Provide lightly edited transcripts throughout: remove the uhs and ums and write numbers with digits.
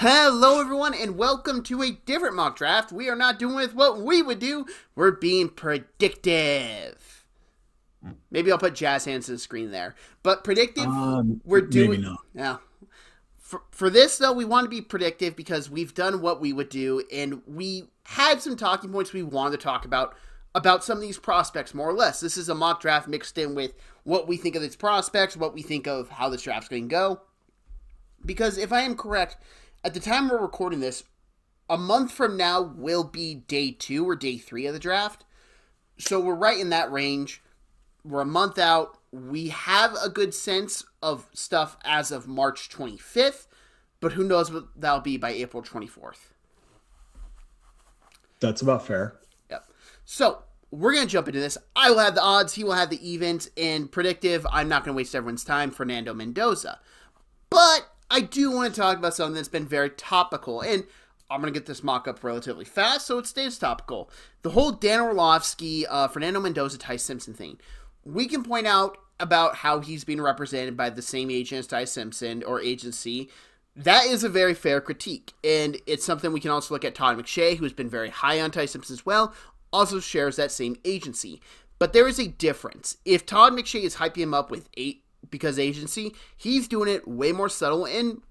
Hello, everyone, and welcome to a different mock draft. We are not doing with what we would do. We're being predictive. Maybe I'll put jazz hands on the screen there. But predictive, we're Maybe doing. not. Yeah. For this, though, we want to be predictive because we've done what we would do, and we had some talking points we wanted to talk about some of these prospects, more or less. This is a mock draft mixed in with what we think of these prospects, what we think of how this draft's going to go. Because if I am correct, at the time we're recording this, a month from now will be day 2 or day 3 of the draft. So we're right in that range. We're a month out. We have a good sense of stuff as of March 25th, but who knows what that'll be by April 24th. That's about fair. Yep. So we're going to jump into this. I will have the odds, he will have the evens, and predictive, I'm not going to waste everyone's time, Fernando Mendoza. But I do want to talk about something that's been very topical, and I'm going to get this mock-up relatively fast so it stays topical. The whole Dan Orlovsky, Fernando Mendoza, Ty Simpson thing. We can point out about how he's being represented by the same agent as Ty Simpson or agency. That is a very fair critique, and it's something we can also look at. Todd McShay, who's been very high on Ty Simpson as well, also shares that same agency. But there is a difference. If Todd McShay is hyping him up with because agency, he's doing it way more subtle and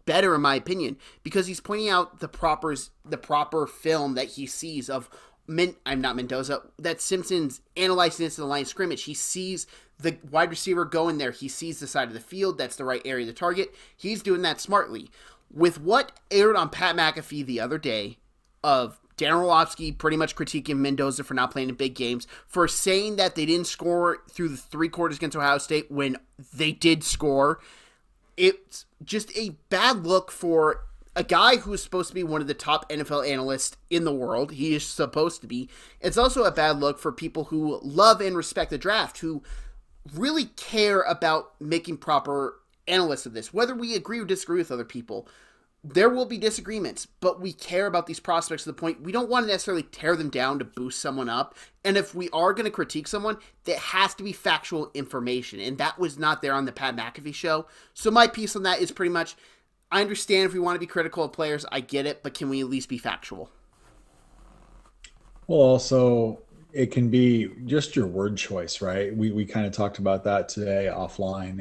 better in my opinion, because he's pointing out the proper film that he sees of I'm not Mendoza, that Simpson's analyzing this in the line of scrimmage. He sees the wide receiver going there. He sees the side of the field. That's the right area to target. He's doing that smartly. With what aired on Pat McAfee the other day of Dan Orlovsky pretty much critiquing Mendoza for not playing in big games, for saying that they didn't score through the 3 quarters against Ohio State when they did score. It's just a bad look for a guy who is supposed to be one of the top NFL analysts in the world. He is supposed to be. It's also a bad look for people who love and respect the draft, who really care about making proper analysts of this. Whether we agree or disagree with other people, there will be disagreements, but we care about these prospects to the point we don't want to necessarily tear them down to boost someone up. And if we are going to critique someone, that has to be factual information. And that was not there on the Pat McAfee show. So my piece on that is pretty much, I understand if we want to be critical of players, I get it, but can we at least be factual? Well, also, it can be just your word choice, right? We kind of talked about that today offline.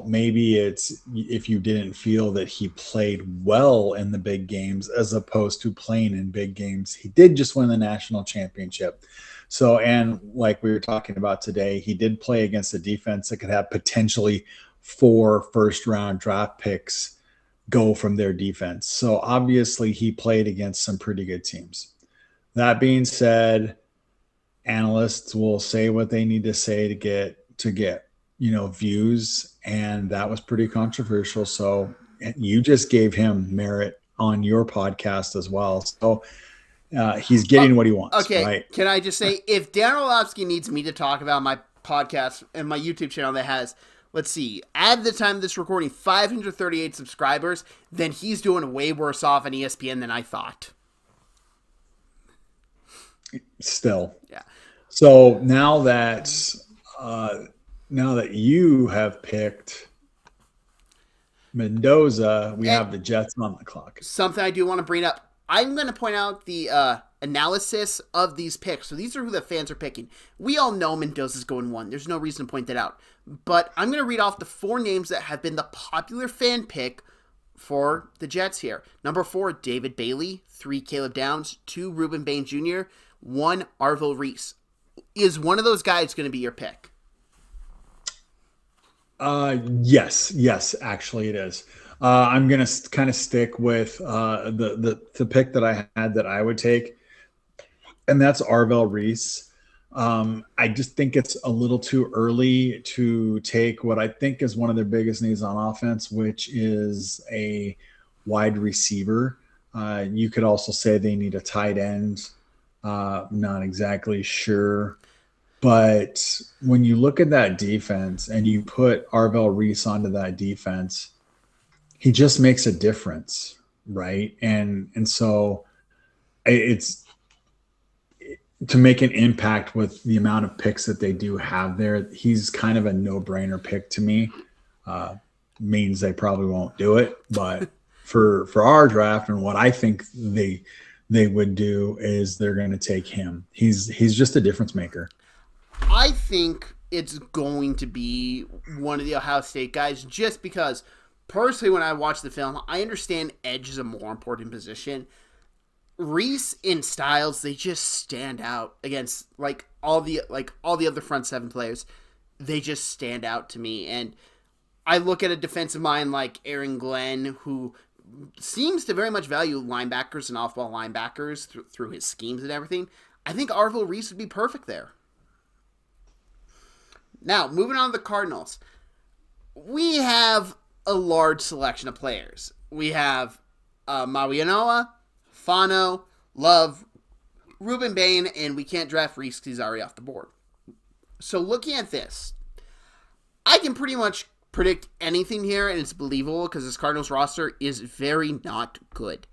Maybe it's if you didn't feel that he played well in the big games as opposed to playing in big games. He did just win the national championship. So, and like we were talking about today, he did play against a defense that could have potentially 4 first-round draft picks go from their defense. So obviously he played against some pretty good teams. That being said, analysts will say what they need to say to get views, and that was pretty controversial. So you just gave him merit on your podcast as well. So he's getting what he wants, Okay, right? can I just say, if Dan Orlovsky needs me to talk about my podcast and my YouTube channel that has, let's see, at the time of this recording, 538 subscribers, then he's doing way worse off on ESPN than I thought. Still. Yeah. So now that you have picked Mendoza, we have the Jets on the clock. Something I do want to bring up. I'm going to point out the analysis of these picks. So these are who the fans are picking. We all know Mendoza's going 1. There's no reason to point that out. But I'm going to read off the 4 names that have been the popular fan pick for the Jets here. Number 4, David Bailey. 3, Caleb Downs. 2, Reuben Bain Jr. 1, Arvil Reese. Is one of those guys going to be your pick? Yes, actually it is. I'm gonna kind of stick with the pick that I had that I would take, and that's Arvell Reese. I just think it's a little too early to take what I think is one of their biggest needs on offense, which is a wide receiver. You could also say they need a tight end. Not exactly sure. But when you look at that defense and you put Arvell Reese onto that defense, he just makes a difference, right? And so it's to make an impact with the amount of picks that they do have there. He's kind of a no-brainer pick to me. Means they probably won't do it, but for our draft and what I think they would do is they're going to take him. He's just a difference maker. I think it's going to be one of the Ohio State guys just because personally when I watch the film, I understand edge is a more important position. Reese and Styles, they just stand out against all the other front seven players. They just stand out to me. And I look at a defensive mind like Aaron Glenn, who seems to very much value linebackers and off-ball linebackers through his schemes and everything. I think Arvil Reese would be perfect there. Now, moving on to the Cardinals. We have a large selection of players. We have Maui Inoue, Fano, Love, Ruben Bain, and we can't draft Reese because he's already off the board. So looking at this, I can pretty much predict anything here, and it's believable because this Cardinals roster is very not good.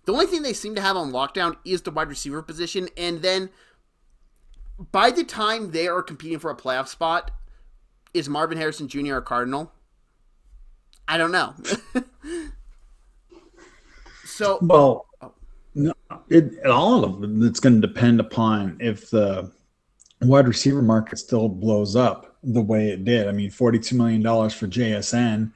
The only thing they seem to have on lockdown is the wide receiver position, and then by the time they are competing for a playoff spot, is Marvin Harrison Jr. a Cardinal? I don't know. So, well, no, all of it, it's going to depend upon if the wide receiver market still blows up the way it did. I mean, $42 million for JSN.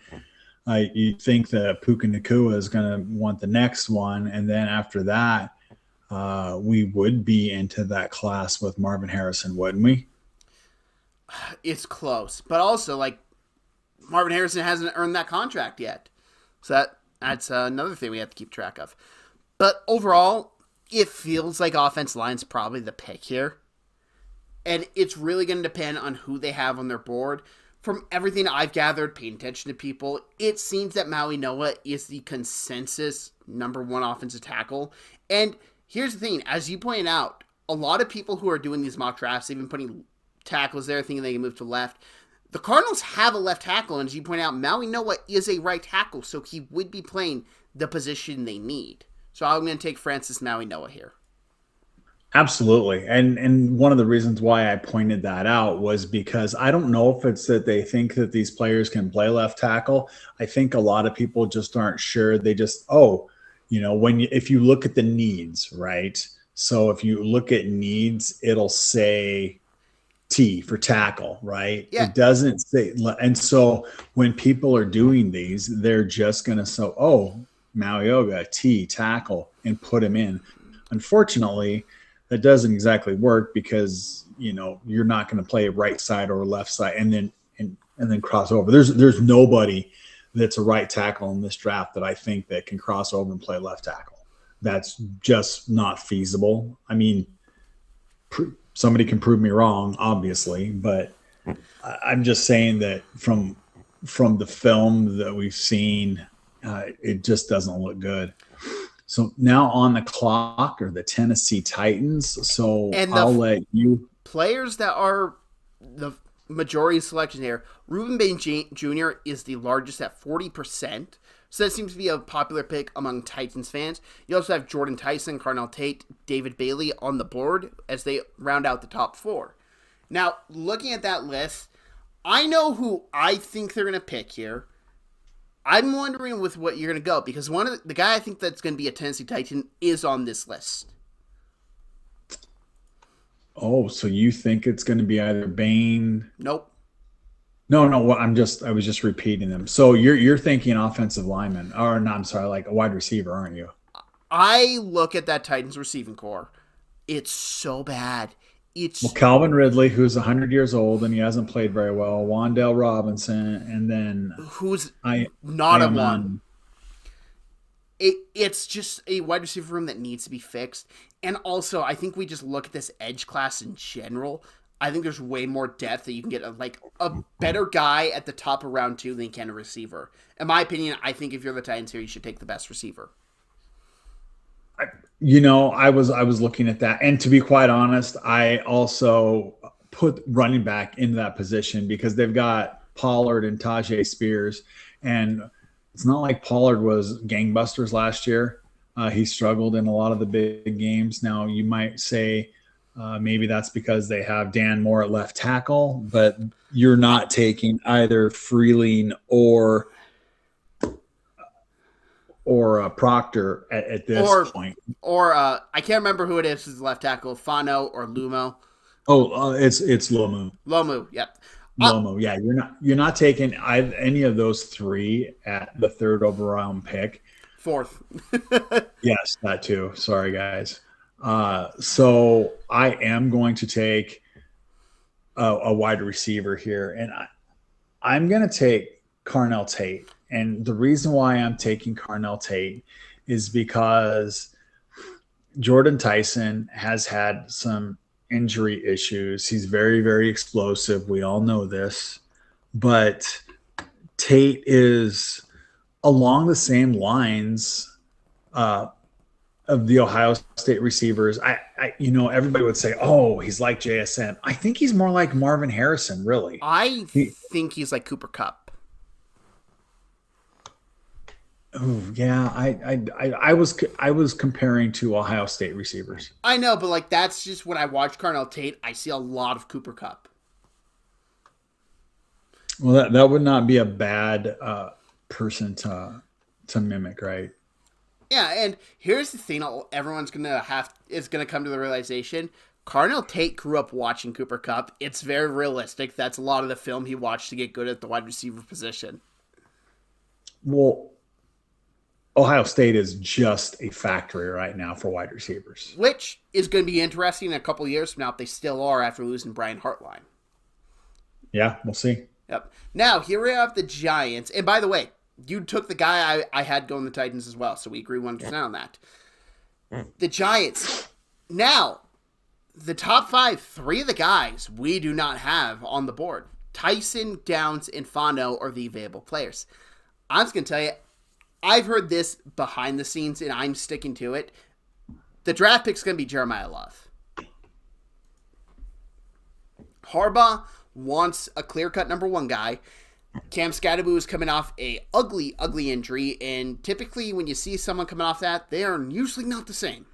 You think that Puka Nacua is going to want the next one. And then after that, we would be into that class with Marvin Harrison, wouldn't we? It's close. But also, Marvin Harrison hasn't earned that contract yet. So that's another thing we have to keep track of. But overall, it feels like offense line's probably the pick here. And it's really going to depend on who they have on their board. From everything I've gathered, paying attention to people, it seems that Maui Inoue is the consensus number one offensive tackle. And here's the thing, as you pointed out, a lot of people who are doing these mock drafts, they've been putting tackles there thinking they can move to left. The Cardinals have a left tackle, and as you point out, Maui Inoue is a right tackle, so he would be playing the position they need. So I'm going to take Francis Maui Inoue here. Absolutely. And one of the reasons why I pointed that out was because I don't know if it's that they think that these players can play left tackle. I think a lot of people just aren't sure. They just, if you look at the needs, right? So if you look at needs, it'll say T for tackle, right? Yeah. It doesn't say. And so when people are doing these, they're just going to say, Maui Inoue, T, tackle, and put him in. Unfortunately, that doesn't exactly work because you're not going to play right side or left side and then cross over. There's nobody that's a right tackle in this draft that I think that can cross over and play left tackle. That's just not feasible. I mean, somebody can prove me wrong, obviously, but I'm just saying that from the film that we've seen, it just doesn't look good. So now on the clock are the Tennessee Titans. So I'll let you. Players that are the majority selection here. Ruben Bain Jr. is the largest at 40%. So that seems to be a popular pick among Titans fans. You also have Jordan Tyson, Carnell Tate, David Bailey on the board as they round out the top four. Now, looking at that list, I know who I think they're going to pick here. I'm wondering with what you're going to go because one of the guy I think that's going to be a Tennessee Titan is on this list. Oh, so you think it's going to be either Bain? Nope. No. I was just repeating them. So you're thinking offensive lineman, or no? I'm sorry, like a wide receiver, aren't you? I look at that Titans receiving core. It's so bad. Calvin Ridley, who's 100 years old and he hasn't played very well. Wan'Dale Robinson, and then who's not a one. It's just a wide receiver room that needs to be fixed. And also, I think we just look at this edge class in general. I think there's way more depth that you can get a better guy at the top of round 2 than you can a receiver. In my opinion, I think if you're the Titans here, you should take the best receiver. I was looking at that, and to be quite honest, I also put running back into that position because they've got Pollard and Tajay Spears, and it's not like Pollard was gangbusters last year. He struggled in a lot of the big games. Now you might say maybe that's because they have Dan Moore at left tackle, but you're not taking either Freeling or or Proctor at this Or point. I can't remember who it is. Is left tackle Fano or Lumo? Oh, it's Lomu. Lomu. Yep. Lomo, yeah, you're not taking any of those three at the third overall pick. Fourth. Yes, that too. Sorry, guys. So I am going to take a wide receiver here, and I'm going to take Carnell Tate. And the reason why I'm taking Carnell Tate is because Jordan Tyson has had some injury issues. He's very, very explosive. We all know this. But Tate is along the same lines of the Ohio State receivers. Everybody would say, "Oh, he's like JSN." I think he's more like Marvin Harrison, really. I think he's like Cooper Kupp. Oh yeah, I was comparing to Ohio State receivers. I know, but like that's just when I watch Carnell Tate, I see a lot of Cooper Kupp. Well, that would not be a bad person to mimic, right? Yeah, and here's the thing: everyone's gonna come to the realization. Carnell Tate grew up watching Cooper Kupp. It's very realistic. That's a lot of the film he watched to get good at the wide receiver position. Well, Ohio State is just a factory right now for wide receivers. Which is going to be interesting in a couple of years from now if they still are after losing Brian Hartline. Yeah, we'll see. Yep. Now, here we have the Giants. And by the way, you took the guy I had going the Titans as well, so we agree 100% on that. The Giants. Now, the top 5, 3 of the guys we do not have on the board. Tyson, Downs, and Fano are the available players. I'm just going to tell you, I've heard this behind the scenes, and I'm sticking to it. The draft pick's going to be Jeremiah Love. Harbaugh wants a clear-cut number 1 guy. Cam Scatterboo is coming off a ugly injury, and typically when you see someone coming off that, they are usually not the same.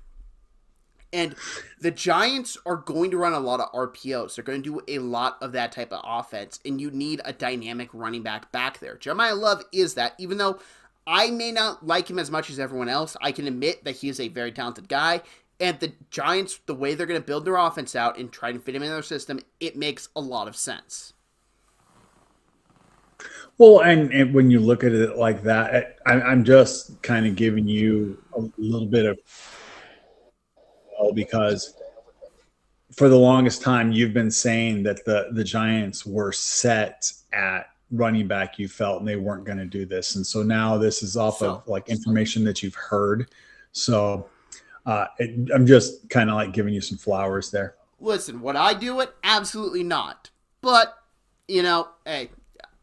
And the Giants are going to run a lot of RPOs. They're going to do a lot of that type of offense, and you need a dynamic running back there. Jeremiah Love is that, even though I may not like him as much as everyone else, I can admit that he is a very talented guy. And the Giants, the way they're going to build their offense out and try to fit him in their system, it makes a lot of sense. Well, and when you look at it like that, I'm just kind of giving you a little bit of, because for the longest time you've been saying that the Giants were set at running back, you felt, and they weren't going to do this. And so now this is off of like information that you've heard. So I'm just kind of like giving you some flowers there. Listen, would I do it? Absolutely not. But, hey,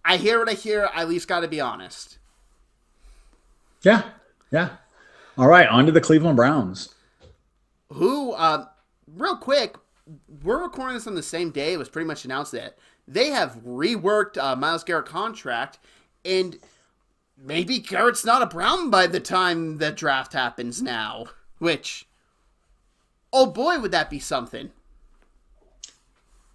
I hear what I hear. I at least got to be honest. Yeah. All right, on to the Cleveland Browns. Who, real quick, we're recording this on the same day. It was pretty much announced that they have reworked Myles Garrett contract, and maybe Garrett's not a Brown by the time the draft happens now. Which, oh boy, would that be something.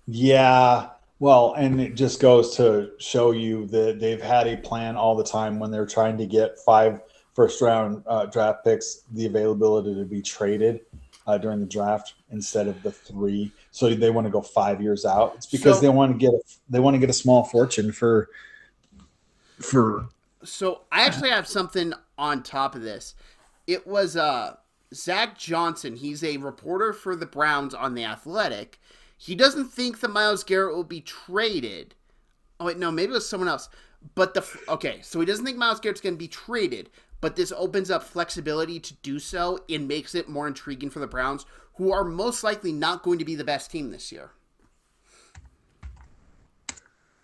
Yeah, well, and it just goes to show you that they've had a plan all the time when they're trying to get 5 first-round draft picks, the availability to be traded during the draft instead of the 3. So they want to go 5 years out. It's because they want to get a small fortune for. So I actually have something on top of this. It was Zach Johnson. He's a reporter for the Browns on The Athletic. He doesn't think that Myles Garrett will be traded. Oh wait, no, maybe it was someone else. But so he doesn't think Myles Garrett's going to be traded. But this opens up flexibility to do so and makes it more intriguing for the Browns, who are most likely not going to be the best team this year.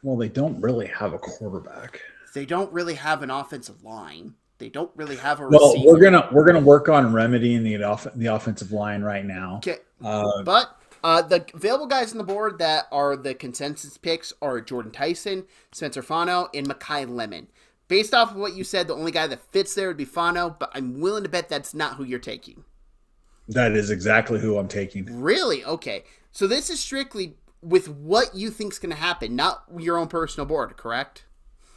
Well, they don't really have a quarterback. They don't really have an offensive line. They don't really have a receiver. receiver. We're gonna work on remedying the offensive line right now. Okay, but the available guys on the board that are the consensus picks are Jordan Tyson, Spencer Fano, and Mekhi Lemon. Based off of what you said, the only guy that fits there would be Fano, but I'm willing to bet that's not who you're taking. That is exactly who I'm taking. Really? Okay. So this is strictly with what you think's going to happen, not your own personal board, correct?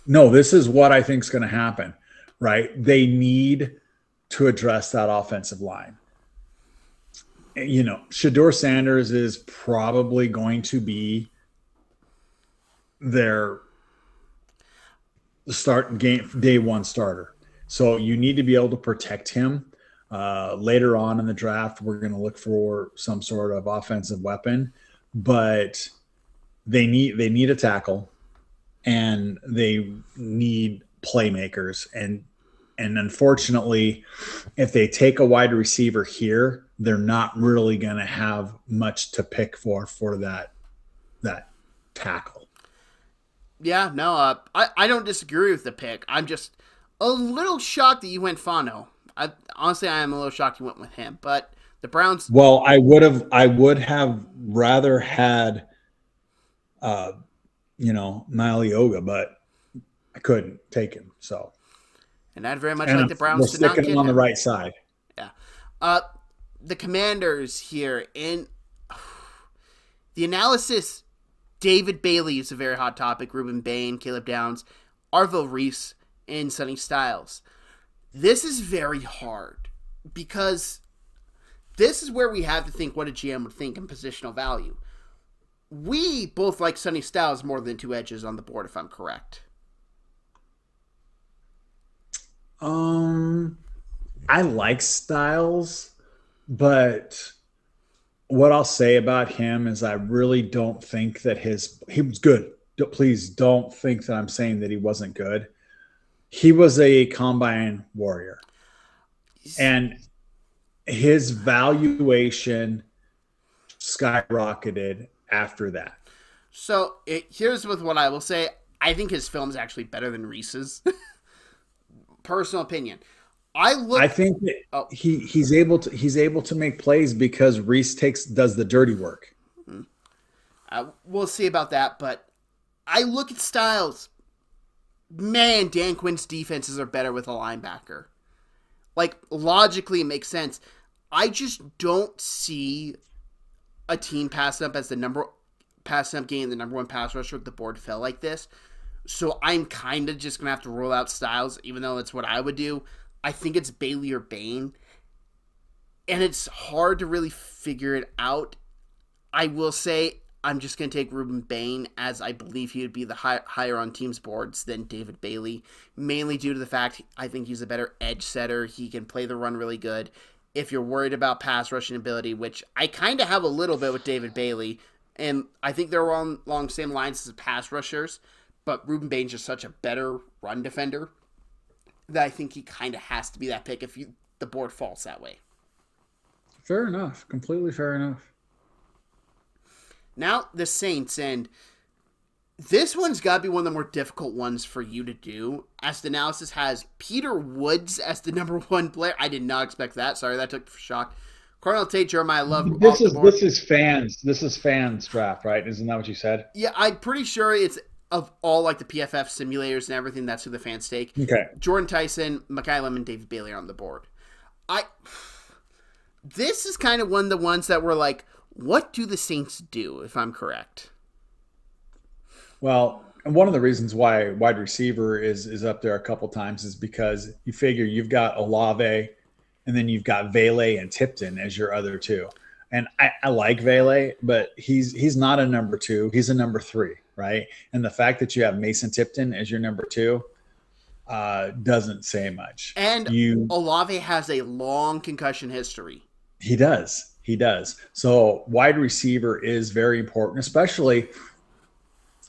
No, this is what I think is going to happen, right? They need to address that offensive line. You know, Shador Sanders is probably going to be their start game day one starter. So you need to be able to protect him. Later on in the draft, we're going to look for some sort of offensive weapon, but they need a tackle and they need playmakers. And unfortunately, if they take a wide receiver here, they're not really going to have much to pick for that tackle. Yeah, no, I don't disagree with the pick. I'm just a little shocked that you went Fano. Honestly, I am a little shocked you went with him. But the Browns, Well, I would have rather had uh, Nile Yoga, but I couldn't take him. So, and I'd very much and like the we're Browns to not sticking him get on the him. right side. Yeah. Uh, the Commanders here in the analysis. David Bailey is a very hot topic. Ruben Bain, Caleb Downs, Arville Reese, and Sonny Styles. This is very hard because this is where we have to think what a GM would think in positional value. We both like Sonny Styles more than two edges on the board, if I'm correct. Um, I like Styles, but what I'll say about him is I really don't think that he was good. Please don't think that I'm saying that he wasn't good. He was a combine warrior, and his valuation skyrocketed after that. So here's with what I will say. I think his film is actually better than Reese's. Personal opinion. I look. I think that Oh, he's able to make plays because Reese does the dirty work. we'll see about that. But I look at Styles. Man, Dan Quinn's defenses are better with a linebacker. Like logically, it makes sense. I just don't see a team passing up getting the number one pass rusher if the board fell like this. So I'm kind of just gonna have to rule out Styles, even though that's what I would do. I think it's Bailey or Bain, and it's hard to really figure it out. I will say I'm just gonna take Ruben Bain as I believe he would be the higher on teams' boards than David Bailey, mainly due to the fact I think he's a better edge setter. He can play the run really good. If you're worried about pass rushing ability, which I kind of have a little bit with David Bailey, and I think they're along the same lines as pass rushers, but Ruben Bain's just such a better run defender that I think he kind of has to be that pick if the board falls that way. Fair enough. Completely fair enough. Now, the Saints, and this one's got to be one of the more difficult ones for you to do, as the analysis has Peter Woods as the number one player. I did not expect that. Sorry, that took for shock. Cardinal Tate, Jeremiah Love off the board. This is fans draft, right? Isn't that what you said? Yeah, I'm pretty sure it's of all like the PFF simulators and everything. That's who the fans take. Okay. Jordan Tyson, Mekhi Lemon, David Bailey are on the board. This is kind of one of the ones that were like, what do the Saints do, if I'm correct? Well, and one of the reasons why wide receiver is up there a couple times is because you figure you've got Olave and then you've got Vele and Tipton as your other two. And I like Vele, but he's not a number two. He's a number three, right? And the fact that you have Mason Tipton as your number two doesn't say much. And Olave has a long concussion history. He does. He does. So wide receiver is very important, especially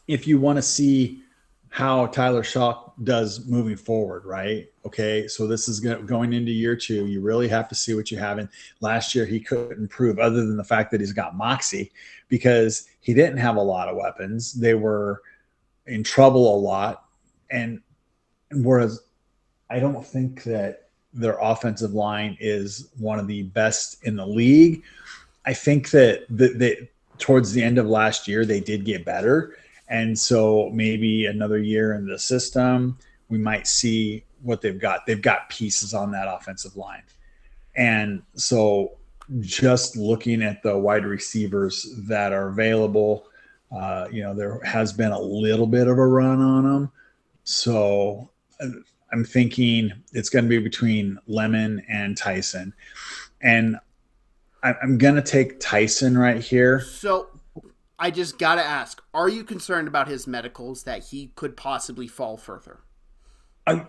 if you want to see how Tyler Shock does moving forward, right? Okay, so this is going into year two. You really have to see what you have. And last year he couldn't improve other than the fact that he's got moxie because he didn't have a lot of weapons. They were in trouble a lot. And whereas I don't think that their offensive line is one of the best in the league. I think that towards the end of last year, they did get better. And so maybe another year in the system, we might see what they've got. They've got pieces on that offensive line. And so just looking at the wide receivers that are available, there has been a little bit of a run on them. So I'm thinking it's going to be between Lemon and Tyson. And I'm going to take Tyson right here. So I just gotta ask: are you concerned about his medicals that he could possibly fall further? I,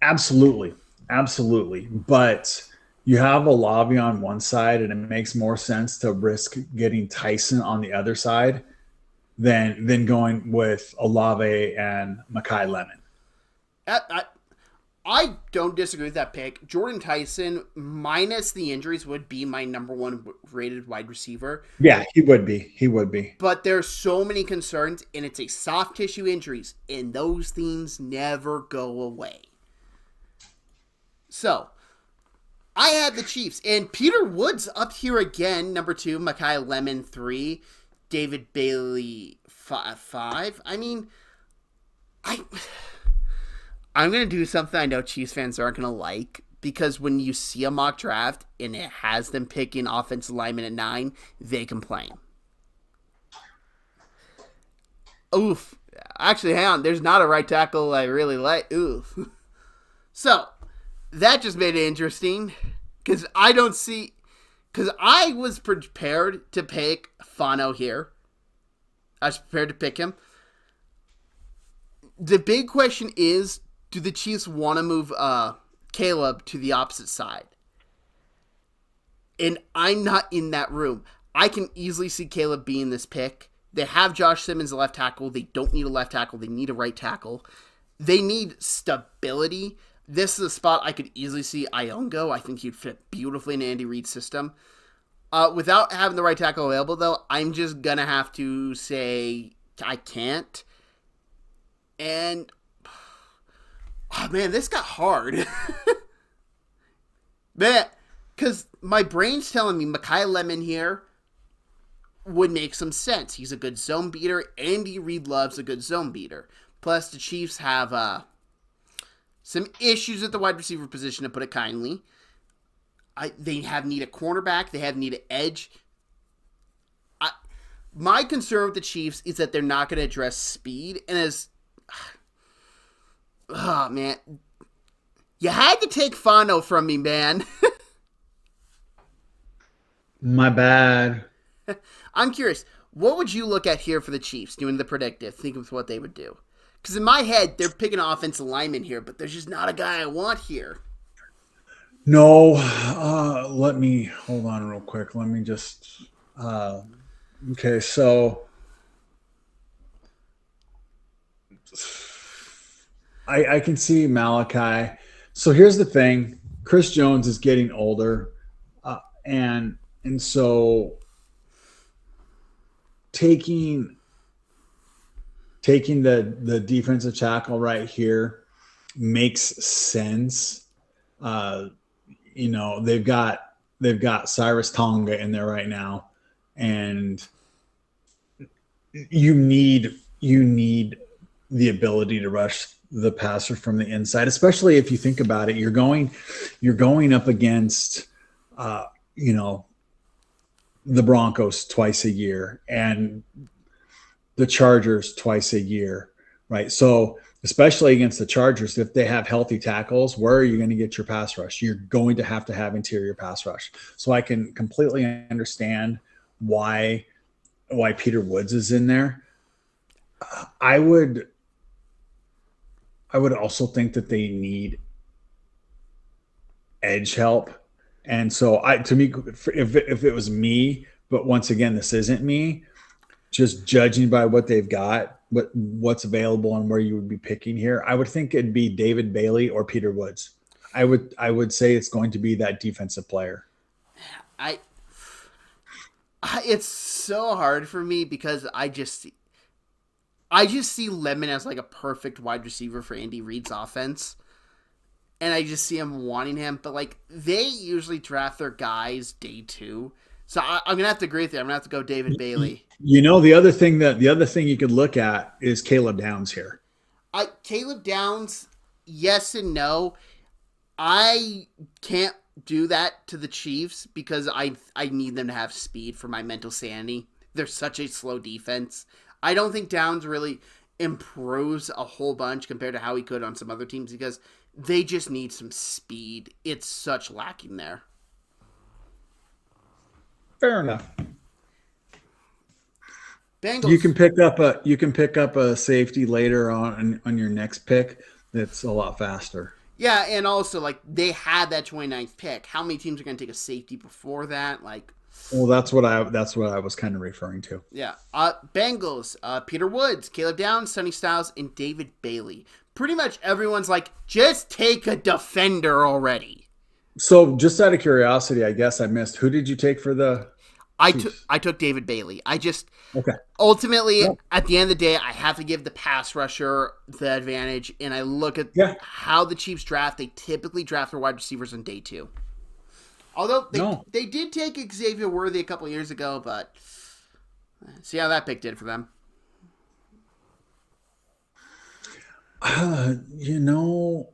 absolutely. Absolutely. But you have Olavi on one side, and it makes more sense to risk getting Tyson on the other side than going with Olave and Makai Lemon. I, I don't disagree with that pick. Jordan Tyson, minus the injuries, would be my number one rated wide receiver. Yeah, he would be. He would be. But there's so many concerns, and it's a soft tissue injuries, and those things never go away. So, I had the Chiefs, and Peter Woods up here again, number 2, Makai Lemon 3, David Bailey 5. I mean, I'm going to do something I know Chiefs fans aren't going to like, because when you see a mock draft and it has them picking offensive lineman at 9, they complain. Oof. Actually, hang on. There's not a right tackle I really like. Oof. So, that just made it interesting, because I don't see... Because I was prepared to pick Fano here. I was prepared to pick him. The big question is, do the Chiefs want to move Caleb to the opposite side? And I'm not in that room. I can easily see Caleb being this pick. They have Josh Simmons, a left tackle. They don't need a left tackle. They need a right tackle. They need stability. This is a spot I could easily see Iongo. I think he'd fit beautifully in Andy Reid's system. Without having the right tackle available, though, I'm just going to have to say I can't. And, oh man, this got hard. Man, because my brain's telling me Makai Lemon here would make some sense. He's a good zone beater. Andy Reid loves a good zone beater. Plus, the Chiefs have some issues at the wide receiver position, to put it kindly. They have need a cornerback. They have need an edge. My concern with the Chiefs is that they're not going to address speed. And as... Oh, man. You had to take Fano from me, man. My bad. I'm curious. What would you look at here for the Chiefs doing the predictive? Think of what they would do. Because in my head, they're picking an offensive lineman here, but there's just not a guy I want here. No, let me hold on real quick. Let me just. Okay, so I can see Malachi. So here's the thing: Chris Jones is getting older, and so taking the defensive tackle right here makes sense. They've got Cyrus Tonga in there right now, and you need the ability to rush the passer from the inside, especially if you think about it. You're going up against the Broncos twice a year and the Chargers twice a year, right? So especially against the Chargers, if they have healthy tackles, where are you going to get your pass rush? You're going to have interior pass rush. So I can completely understand why Peter Woods is in there. I would also think that they need edge help. And so to me, if it was me, but once again, this isn't me, just judging by what they've got, what's available and where you would be picking here, I would think it'd be David Bailey or Peter Woods. I would say it's going to be that defensive player. It's so hard for me because I just see Lemon as like a perfect wide receiver for Andy Reid's offense. And I just see him wanting him. But like they usually draft their guys day 2. So I'm going to have to agree with you. I'm going to have to go David Bailey. The other thing you could look at is Caleb Downs here. Caleb Downs, yes and no. I can't do that to the Chiefs because I need them to have speed for my mental sanity. They're such a slow defense. I don't think Downs really... improves a whole bunch compared to how he could on some other teams because they just need some speed. It's such lacking there. Fair enough. Bengals. You can pick up a safety later on your next pick that's a lot faster. Yeah, and also like they had that 29th pick. How many teams are going to take a safety before that? Like, Well, that's what I was kind of referring to. yeah. Bengals, Peter Woods, Caleb Downs, Sonny Styles, and David Bailey. Pretty much everyone's like, just take a defender already. So, just out of curiosity, I guess I missed. Who did you take for the Chiefs? I took David Bailey. I just Okay. ultimately Yeah. at the end of the day, I have to give the pass rusher the advantage, and I look at Yeah. how the Chiefs draft. They typically draft their wide receivers on day 2. Although No. they did take Xavier Worthy a couple years ago, but see how that pick did for them. You know,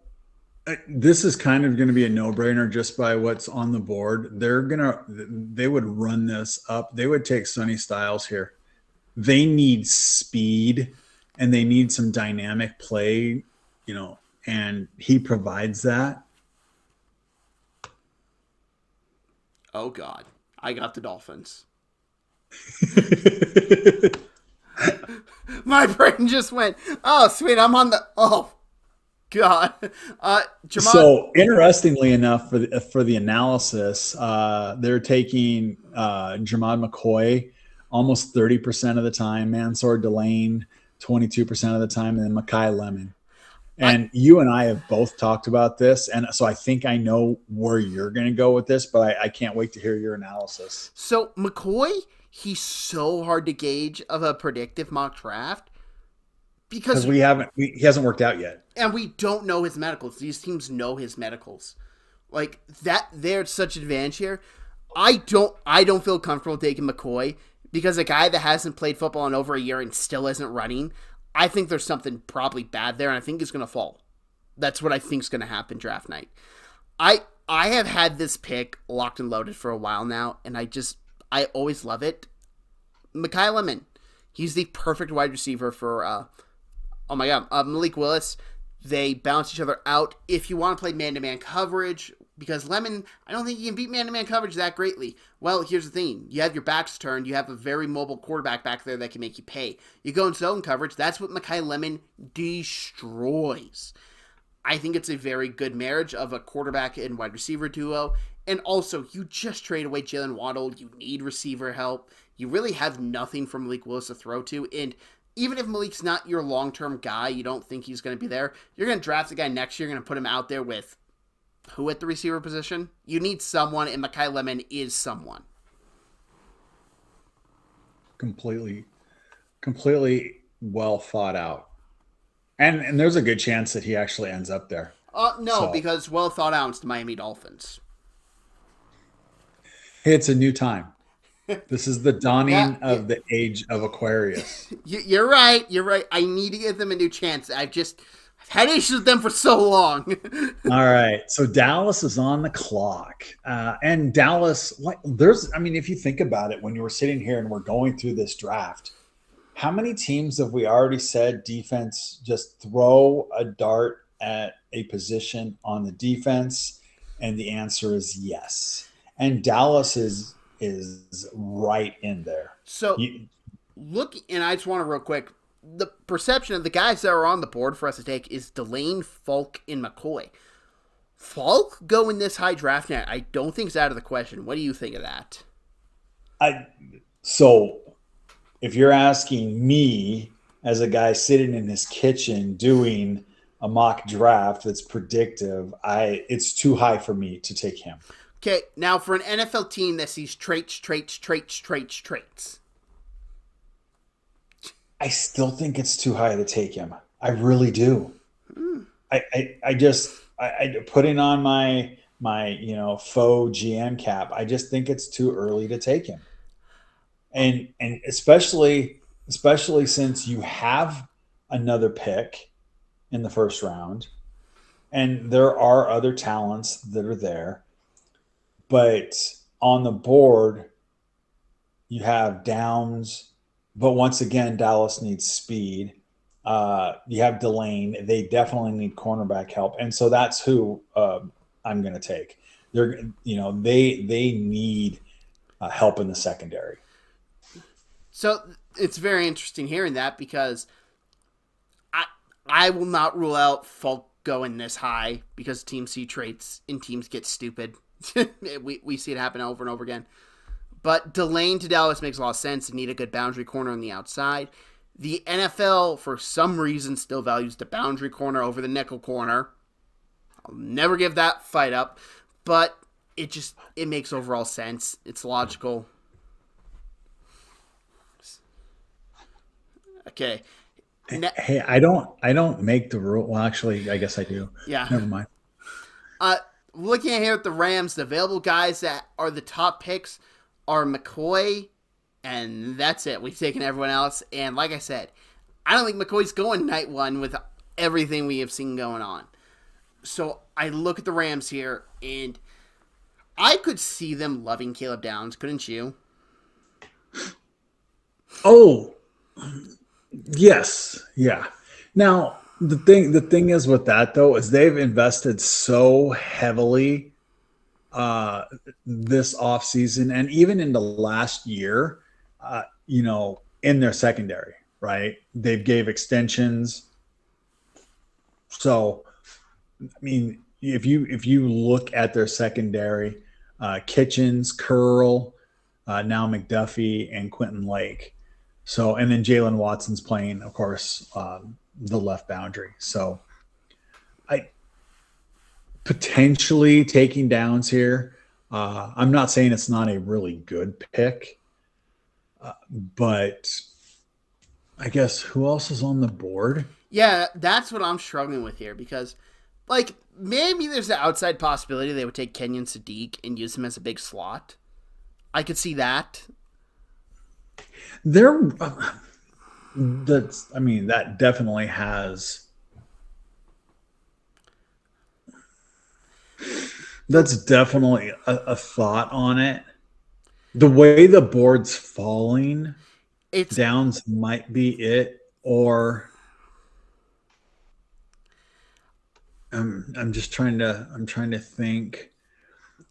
this is kind of going to be a no-brainer just by what's on the board. They would run this up. They would take Sonny Styles here. They need speed and they need some dynamic play, and he provides that. Oh God, I got the Dolphins. My brain just went, oh sweet, I'm on the God. Jamon. So interestingly enough, for the analysis, they're taking Jermod McCoy almost 30% of the time, Mansour Delane 22% of the time, and then Makai Lemon. And you and I have both talked about this, and so I think I know where you're going to go with this, but I can't wait to hear your analysis. So McCoy, he's so hard to gauge of a predictive mock draft because he hasn't worked out yet, and we don't know his medicals. These teams know his medicals, like that. They're at such an advantage here. I don't feel comfortable taking McCoy because a guy that hasn't played football in over a year and still isn't running. I think there's something probably bad there, and I think he's going to fall. That's what I think is going to happen draft night. I have had this pick locked and loaded for a while now, and I always love it. Makai Lemon, he's the perfect wide receiver for, oh my God, Malik Willis. They bounce each other out. If you want to play man-to-man coverage, because Lemon, I don't think you can beat man-to-man coverage that greatly. Well, here's the thing. You have your backs turned. You have a very mobile quarterback back there that can make you pay. You go in zone coverage. That's what Makai Lemon destroys. I think it's a very good marriage of a quarterback and wide receiver duo. And also, you just trade away Jalen Waddle. You need receiver help. You really have nothing from Malik Willis to throw to. And even if Malik's not your long-term guy, you don't think he's going to be there, you're going to draft the guy next year. You're going to put him out there with who at the receiver position? You need someone, and Makai Lemon is someone. completely well thought out, and there's a good chance that he actually ends up there. No, So because well thought out, it's the Miami Dolphins. hey, it's a new time. This is the dawning Yeah, of the age of Aquarius. you're right. You're right. I need to give them a new chance. I've had issues with them for so long. All right, so Dallas is on the clock, and Dallas, if you think about it, when you were sitting here and we're going through this draft, how many teams have we already said defense just throw a dart at a position on the defense? And the answer is yes. And Dallas is right in there. So, You, look, and I just want to real quick. The perception of the guys that are on the board for us to take is Delane, Falk, and McCoy. Falk going this high draft net, I don't think is out of the question. What do you think of that? so if you're asking me as a guy sitting in his kitchen doing a mock draft that's predictive, it's too high for me to take him. Okay, now for an NFL team that sees traits. I still think it's too high to take him. I really do. I putting on my faux GM cap. I just think it's too early to take him, and especially since you have another pick in the first round, and there are other talents that are there, but on the board you have Downs. But once again, Dallas needs speed. You have Delane. They definitely need cornerback help, and so that's who I'm going to take. They need help in the secondary. So it's very interesting hearing that because I I will not rule out Falk going this high because teams see traits and teams get stupid. we see it happen over and over again. But Delane to Dallas makes a lot of sense. They need a good boundary corner on the outside. The NFL, for some reason, still values the boundary corner over the nickel corner. I'll never give that fight up, but it makes overall sense. It's logical. Okay. Hey, I don't make the rule. Well, actually, I guess I do. Yeah. Never mind. Uh, Looking at here at the Rams, the available guys that are the top picks are McCoy, and that's it. We've taken everyone else, and like I said, I don't think McCoy's going night one with everything we have seen going on. So I look at the Rams here, and I could see them loving Caleb Downs, couldn't you? Oh, yes, yeah. Now the thing is with that though is they've invested so heavily this offseason and even in the last year, in their secondary, right? They've gave extensions. So, I mean, if you look at their secondary, Kitchens, Curl, now McDuffie, and Quentin Lake. So, and then Jalen Watson's playing, of course, the left boundary. So, I potentially taking Downs here. I'm not saying it's not a really good pick, but I guess who else is on the board? Yeah, that's what I'm struggling with here because, like, maybe there's the outside possibility they would take Kenyon Sadiq and use him as a big slot. I could see that. There, that definitely has. That's definitely a thought on it. The way the board's falling, It's Downs might be it, or I'm trying to think.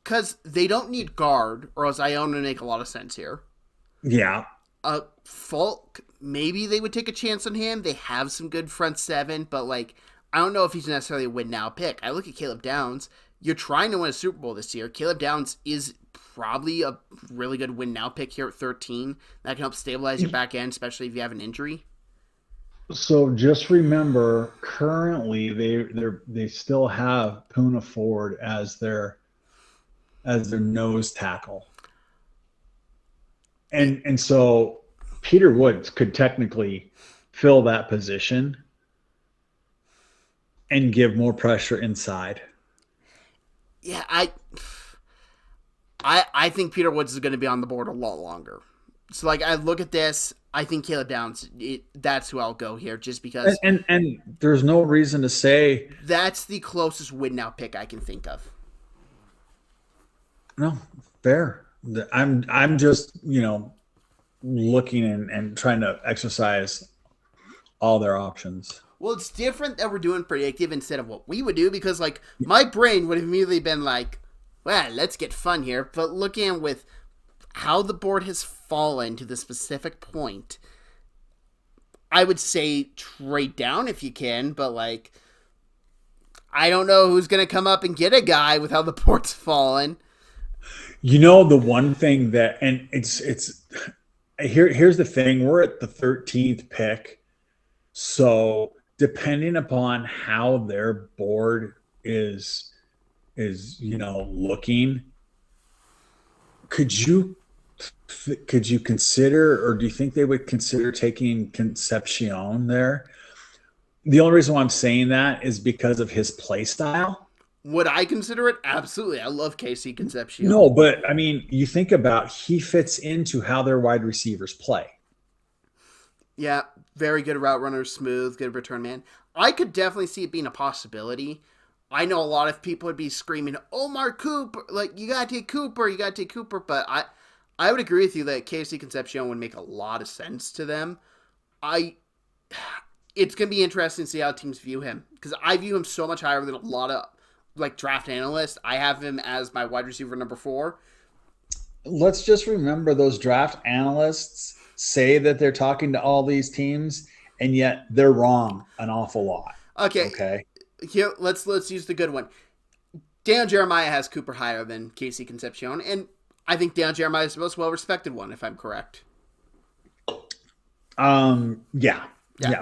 because they don't need guard, or else Iona would make a lot of sense here. Yeah, Falk, maybe they would take a chance on him. They have some good front seven, but like I don't know if he's necessarily a win now pick. I look at Caleb Downs. You're trying to win a Super Bowl this year. Caleb Downs is probably a really good win now pick here at 13. That can help stabilize your back end, especially if you have an injury. so just remember, currently they still have Puna Ford as their nose tackle, and so Peter Woods could technically fill that position and give more pressure inside. Yeah, I think Peter Woods is going to be on the board a lot longer. So like I look at this, I think Caleb Downs. That's who I'll go here, just because And there's no reason to say that's the closest win now pick I can think of. no. Fair. I'm just looking and trying to exercise all their options. Well, it's different that we're doing predictive instead of what we would do because, like, my brain would have immediately been like, well, let's get fun here. But looking with how the board has fallen to the specific point, I would say trade down if you can, but, like, I don't know who's going to come up and get a guy with how the board's fallen. The one thing that, and here's the thing, we're at the 13th pick. So depending upon how their board is looking, could you consider, or do you think they would consider taking Concepcion there? The only reason why I'm saying that is because of his play style. Would I consider it? Absolutely. I love KC Concepcion. No, but I mean, you think about he fits into how their wide receivers play. Yeah, very good route runner, smooth, good return man. I could definitely see it being a possibility. I know a lot of people would be screaming, Omar Cooper, like, you gotta take Cooper, but I would agree with you that KFC Concepcion would make a lot of sense to them. it's going to be interesting to see how teams view him because I view him so much higher than a lot of like draft analysts. I have him as my wide receiver number 4. Let's just remember those draft analysts say that they're talking to all these teams, and yet they're wrong an awful lot. Okay, Okay. here let's use the good one. Daniel Jeremiah has Cooper higher than Casey Concepcion, and I think Daniel Jeremiah is the most well respected one, if I'm correct. Yeah.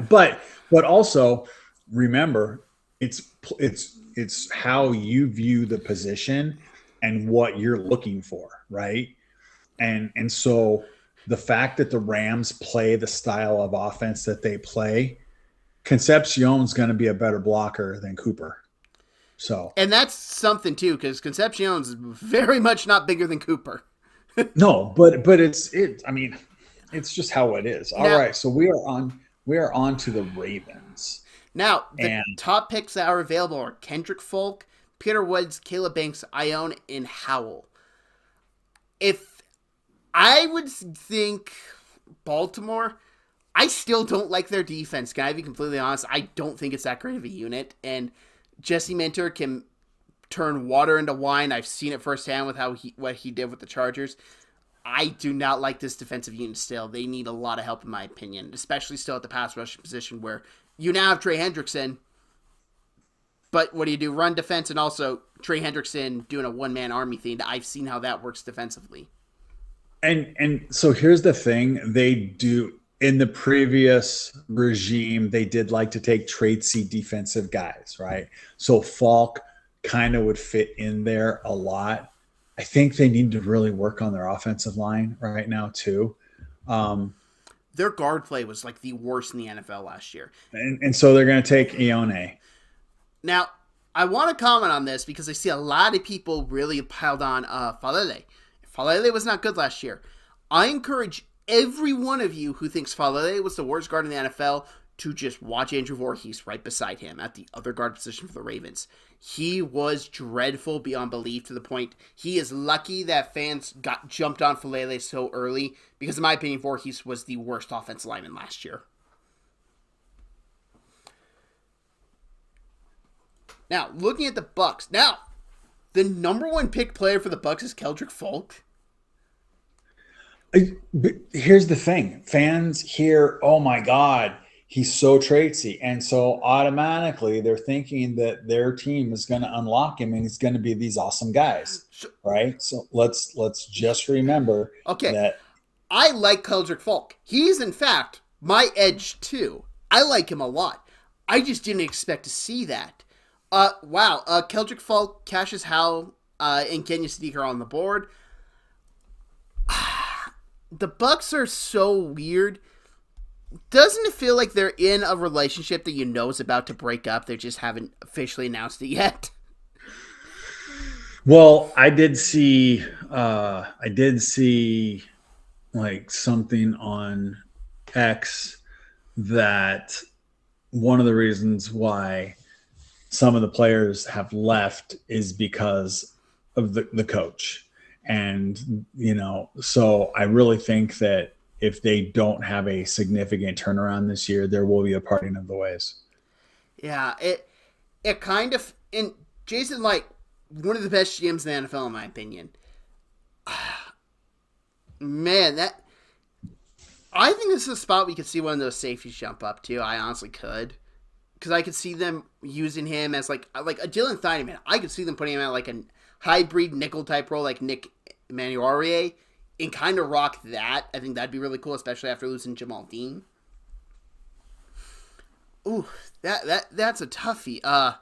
But also remember, it's how you view the position and what you're looking for, right? And so the fact that the Rams play the style of offense that they play, Concepcion's going to be a better blocker than Cooper. So, and that's something too, because Concepcion's very much not bigger than Cooper. no, but it's. I mean, it's just how it is. All right, so we are on to the Ravens. Now, the top picks that are available are Kendrick Folk, Peter Woods, Caleb Banks, Ione, and Howell. If I would think Baltimore, I still don't like their defense. Can I be completely honest? I don't think it's that great of a unit. And Jesse Minter can turn water into wine. I've seen it firsthand with what he did with the Chargers. I do not like this defensive unit still. They need a lot of help, in my opinion, especially still at the pass rushing position where you now have Trey Hendrickson. But what do you do? Run defense and also Trey Hendrickson doing a one-man army thing. I've seen how that works defensively. And so here's the thing. They do, in the previous regime, they did like to take tradesy defensive guys, right? So Falk kind of would fit in there a lot. I think they need to really work on their offensive line right now too. Their guard play was like the worst in the NFL last year. And so they're going to take Ione. Now, I want to comment on this because I see a lot of people really piled on Falele. Falele was not good last year. I encourage every one of you who thinks Falele was the worst guard in the NFL to just watch Andrew Voorhees right beside him at the other guard position for the Ravens. He was dreadful beyond belief to the point he is lucky that fans got jumped on Falele so early because in my opinion, Voorhees was the worst offensive lineman last year. Now, looking at the Bucs. Now, the number 1 pick player for the Bucs is Keldrick Folk. But here's the thing. Fans hear, oh my God, he's so tradesy. And so automatically they're thinking that their team is going to unlock him and he's going to be these awesome guys. Right? So let's just remember that. I like Keldrick Folk. He's, in fact, my edge too. I like him a lot. I just didn't expect to see that. Wow. Keldrick Folk, Cassius Howell, and Kenya Sadiq are on the board. The Bucs are so weird. Doesn't it feel like they're in a relationship that you know is about to break up? They just haven't officially announced it yet. Well, I did see like something on X that one of the reasons why some of the players have left is because of the coach. And, so I really think that if they don't have a significant turnaround this year, there will be a parting of the ways. Yeah, it kind of, and Jason, like, one of the best GMs in the NFL, in my opinion. Man, I think this is a spot we could see one of those safeties jump up to. I honestly could. Because I could see them using him as, like a Dylan Thieneman. I could see them putting him at, like, a hybrid nickel type role like Nick Emmanuel and kind of rock that. I think that'd be really cool, especially after losing Jamal Dean. Ooh, that's a toughie. I'm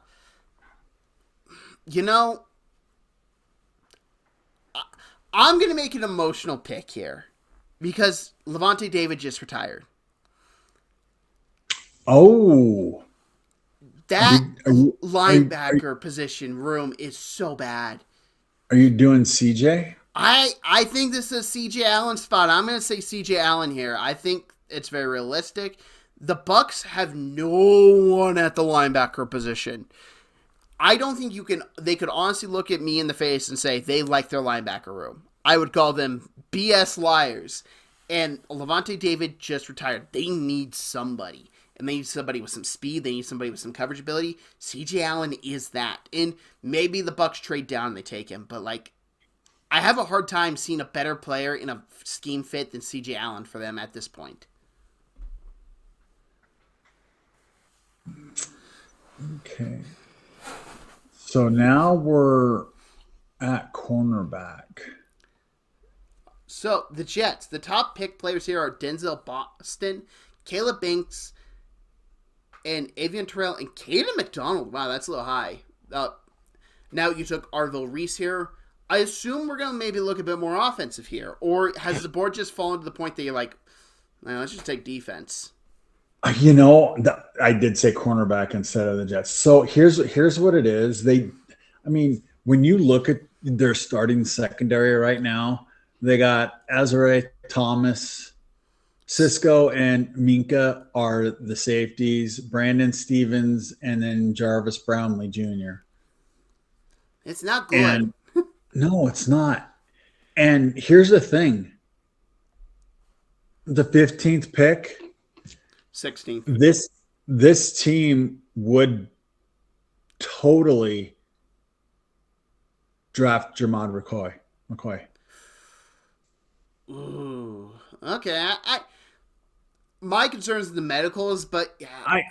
going to make an emotional pick here because Levante David just retired. Oh. That linebacker position room is so bad. Are you doing CJ? I think this is a CJ Allen spot. I'm going to say CJ Allen here. I think it's very realistic. The Bucs have no one at the linebacker position. I don't think they could honestly look at me in the face and say they like their linebacker room. I would call them BS liars. And Levante David just retired. They need somebody. and they need somebody with some speed. They need somebody with some coverage ability. CJ Allen is that. And maybe the Bucks trade down and they take him, but like I have a hard time seeing a better player in a scheme fit than CJ Allen for them at this point. Okay. So now we're at cornerback. So the Jets, the top pick players here are Denzel Boston, Caleb Banks, and Avian Terrell, and Caden McDonald. Wow, that's a little high. Now you took Arville Reese here. I assume we're going to maybe look a bit more offensive here. Or has the board just fallen to the point that you're like, well, let's just take defense? I did say cornerback instead of the Jets. So here's what it is. When you look at their starting secondary right now, they got Azariah Thomas, Cisco, and Minka are the safeties. Brandon Stevens, and then Jarvis Brownlee Jr. It's not good. And no, it's not. And here's the thing: the 15th pick. 16th. This team would totally draft Jermod McCoy. Ooh. Okay. My concern is the medicals, but yeah.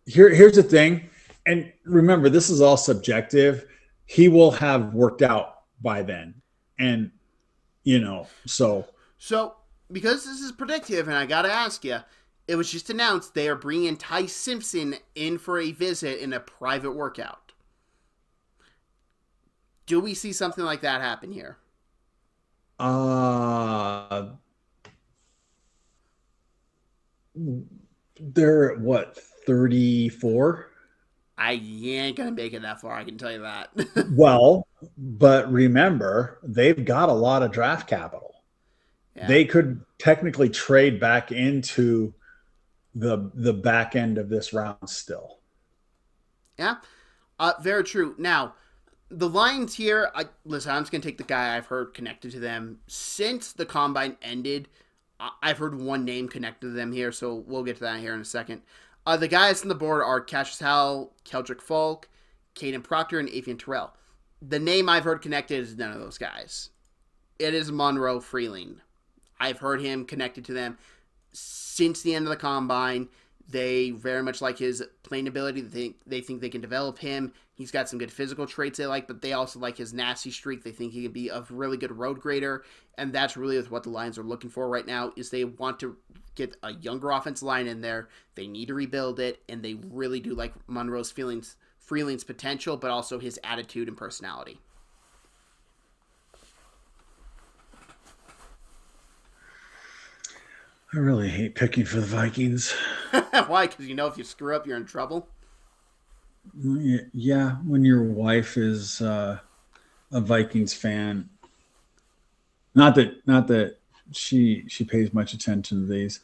Here's the thing, and remember, this is all subjective. He will have worked out by then, and so because this is predictive, and I gotta ask you. It was just announced they are bringing Ty Simpson in for a visit in a private workout. Do we see something like that happen here? They're what, 34? I ain't gonna make it that far, I can tell you that. Well, but remember, they've got a lot of draft capital. Yeah. They could technically trade back into the back end of this round still. Yeah, very true. Now, the Lions here, listen, I'm just going to take the guy I've heard connected to them. Since the Combine ended, I've heard one name connected to them here, so we'll get to that here in a second. The guys on the board are Cassius Howell, Keldrick Falk, Caden Proctor, and Avian Terrell. The name I've heard connected is none of those guys. It is Monroe Freeling. I've heard him connected to them since the end of the Combine. They very much like his playing ability. They think they can develop him. He's got some good physical traits they like, but they also like his nasty streak. They think he can be a really good road grader, and that's really what the Lions are looking for right now, is they want to get a younger offensive line in there. They need to rebuild it, and they really do like Monroe's Freeling's potential, but also his attitude and personality. I really hate picking for the Vikings. Why? Because if you screw up, you're in trouble? Yeah, when your wife is a Vikings fan. Not that she pays much attention to these.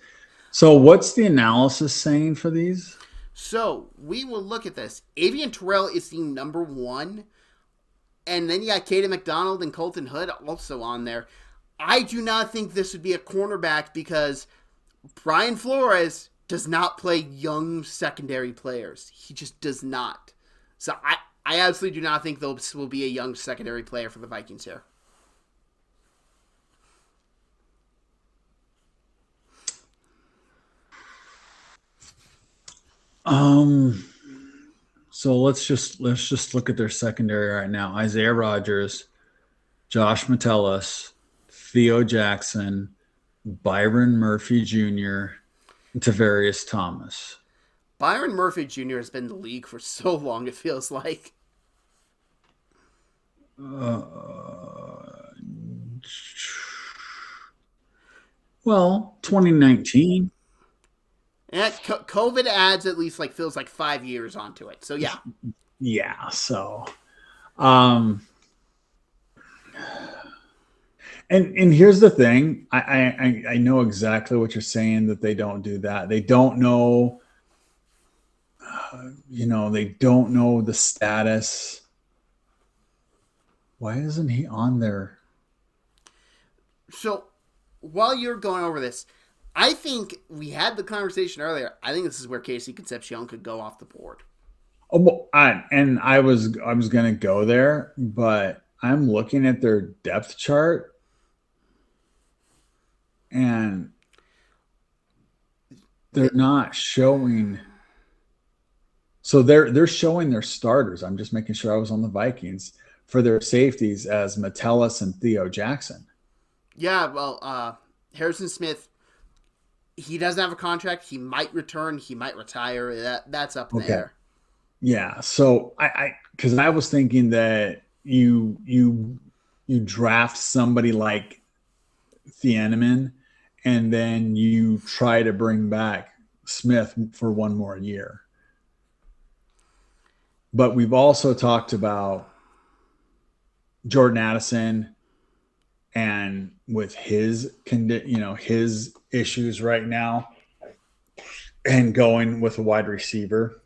So what's the analysis saying for these? So we will look at this. Avian Terrell is the number one. And then you got Caden McDonald and Colton Hood also on there. I do not think this would be a cornerback because Brian Flores does not play young secondary players. He just does not. So I absolutely do not think this will be a young secondary player for the Vikings here. So let's just look at their secondary right now. Isaiah Rodgers, Josh Metellus, Theo Jackson, Byron Murphy Jr., Tavarius Thomas. Byron Murphy Jr. has been in the league for so long, it feels like. Well, 2019. And COVID adds at least feels like 5 years onto it. So yeah. Yeah. So, and here's the thing. I know exactly what you're saying, that they don't do that. They don't know. They don't know the status. Why isn't he on there? So while you're going over this, I think we had the conversation earlier. I think this is where Casey Concepcion could go off the board. Oh, well, I was gonna go there, but I'm looking at their depth chart, and they're The, not showing. So they're showing their starters. I'm just making sure I was on the Vikings for their safeties as Metellus and Theo Jackson. yeah, well, Harrison Smith, he doesn't have a contract. He might return. He might retire. That's up in the Okay. air. Yeah. So because I was thinking that you draft somebody like Thieneman, and then you try to bring back Smith for one more year. But we've also talked about Jordan Addison and with his issues right now, and going with a wide receiver.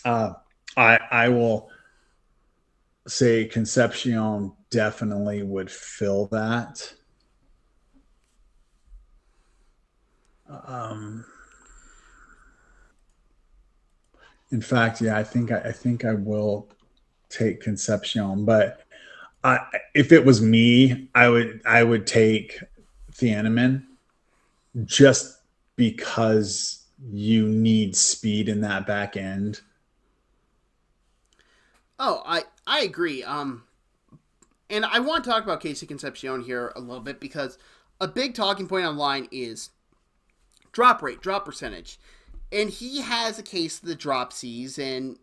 Uh, I will say Concepcion definitely would fill that. Um, in fact, yeah, I think I will take Concepcion, but if it was me, I would take Thieneman just because you need speed in that back end. Oh, I agree. And I want to talk about Casey Concepcion here a little bit because a big talking point online is drop rate, drop percentage. And he has a case of the dropsies, and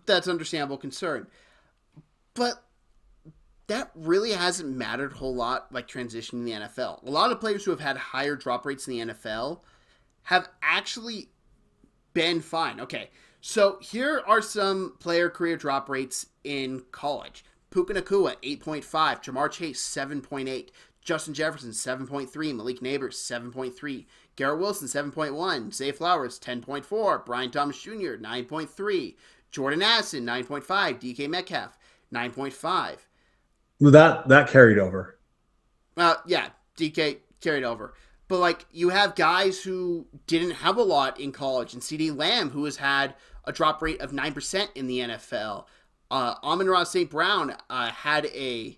that's understandable concern. But that really hasn't mattered a whole lot, like transitioning in the NFL. A lot of players who have had higher drop rates in the NFL have actually been fine. Okay, so here are some player career drop rates in college. Puka Nakua, 8.5. Jamar Chase, 7.8. Justin Jefferson, 7.3. Malik Neighbors, 7.3. Garrett Wilson, 7.1. Zay Flowers, 10.4. Brian Thomas Jr., 9.3. Jordan Addison, 9.5. DK Metcalf, 9.5. Well, that carried over. Yeah, DK carried over. But, like, you have guys who didn't have a lot in college, and CeeDee Lamb, who has had a drop rate of 9% in the NFL. Amon-Ra St. Brown had a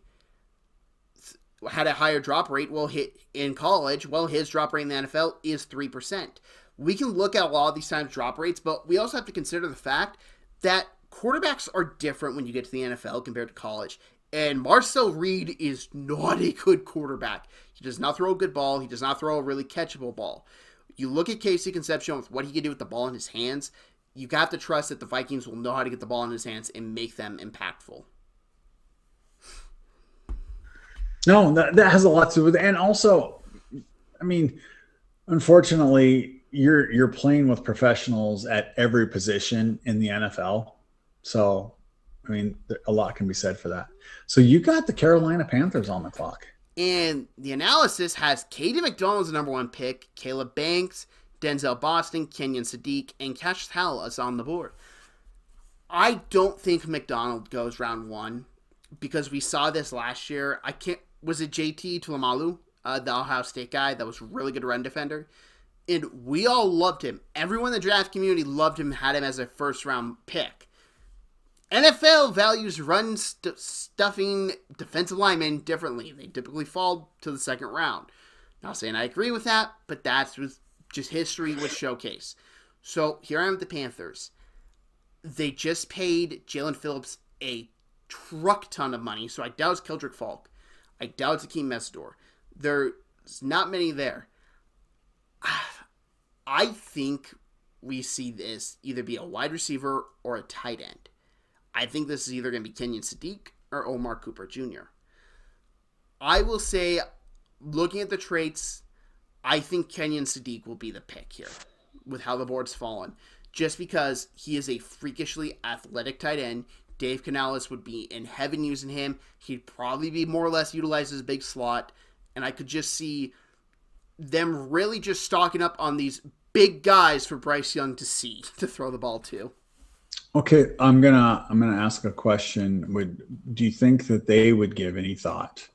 higher drop rate. Well, hit in college. Well, his drop rate in the NFL is 3%. We can look at a lot of these times drop rates, but we also have to consider the fact that quarterbacks are different when you get to the NFL compared to college. And Marcel Reed is not a good quarterback. He does not throw a good ball. He does not throw a really catchable ball. You look at Casey Concepcion with what he can do with the ball in his hands. You got to trust that the Vikings will know how to get the ball in his hands and make them impactful. No, that has a lot to do with it. And also, I mean, unfortunately, you're playing with professionals at every position in the NFL. So, I mean, a lot can be said for that. So you got the Carolina Panthers on the clock. And the analysis has Katie McDonald as the number one pick, Caleb Banks, Denzel Boston, Kenyon Sadiq, and Cash Tallis on the board. I don't think McDonald goes round one because we saw this last year. Was it JT Tuimalu, the Ohio State guy that was a really good run defender? And we all loved him. Everyone in the draft community loved him, had him as a first round pick. NFL values stuffing defensive linemen differently. They typically fall to the second round. Not saying I agree with that, but that's just history would showcase. So here I am with the Panthers. They just paid Jalen Phillips a truck ton of money, so I doubt it's Keldrick Falk. I doubt it's Akeem Mesidor. There's not many there. I think we see this either be a wide receiver or a tight end. I think this is either going to be Kenyon Sadiq or Omar Cooper Jr. I will say, looking at the traits, I think Kenyon Sadiq will be the pick here with how the board's fallen. Just because he is a freakishly athletic tight end. Dave Canales would be in heaven using him. He'd probably be more or less utilized as a big slot. And I could just see them really just stocking up on these big guys for Bryce Young to throw the ball to. Okay, I'm gonna ask a question. Do you think that they would give any thought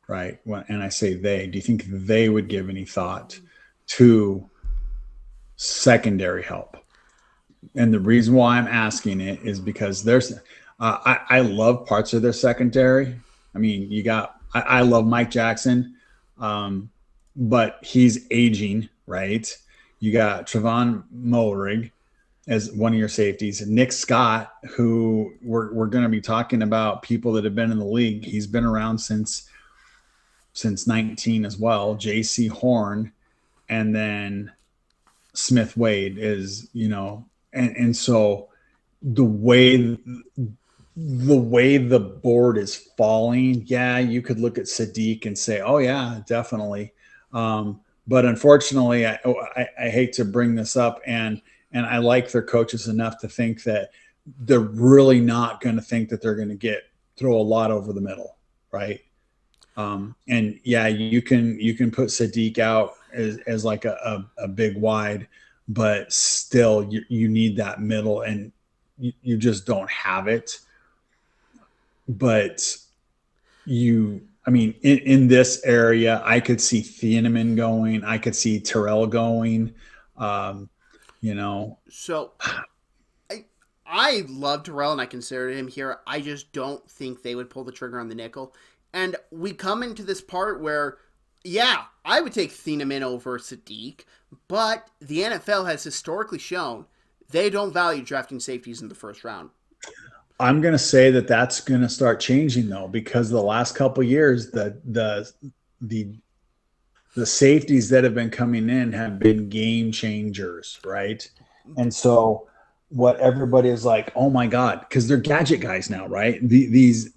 right? And I say they, do you think they would give any thought to secondary help? And the reason why I'm asking it is because I love parts of their secondary. I mean, I love Mike Jackson, but he's aging, right? You got Trevon Moehrig as one of your safeties. Nick Scott, who we're going to be talking about people that have been in the league. He's been around since 19 as well. J.C. Horn, and then Smith Wade is, and so the way the board is falling, yeah, you could look at Sadiq and say, oh yeah, definitely. But unfortunately, I hate to bring this up, and I like their coaches enough to think that they're really not going to think that they're going to throw a lot over the middle, right? And yeah, you can put Sadiq out as like a big wide, but still you need that middle, and you just don't have it. But I mean, in this area, I could see Thieneman going. I could see Terrell going. Um, you know, So I love Terrell and I consider him here. I just don't think they would pull the trigger on the nickel. And we come into this part where, yeah, I would take Thieneman over Sadiq, but the NFL has historically shown they don't value drafting safeties in the first round. I'm going to say that that's going to start changing though, because the last couple of years, the safeties that have been coming in have been game changers, right? And so what everybody is like, oh my God, because they're gadget guys now, right? The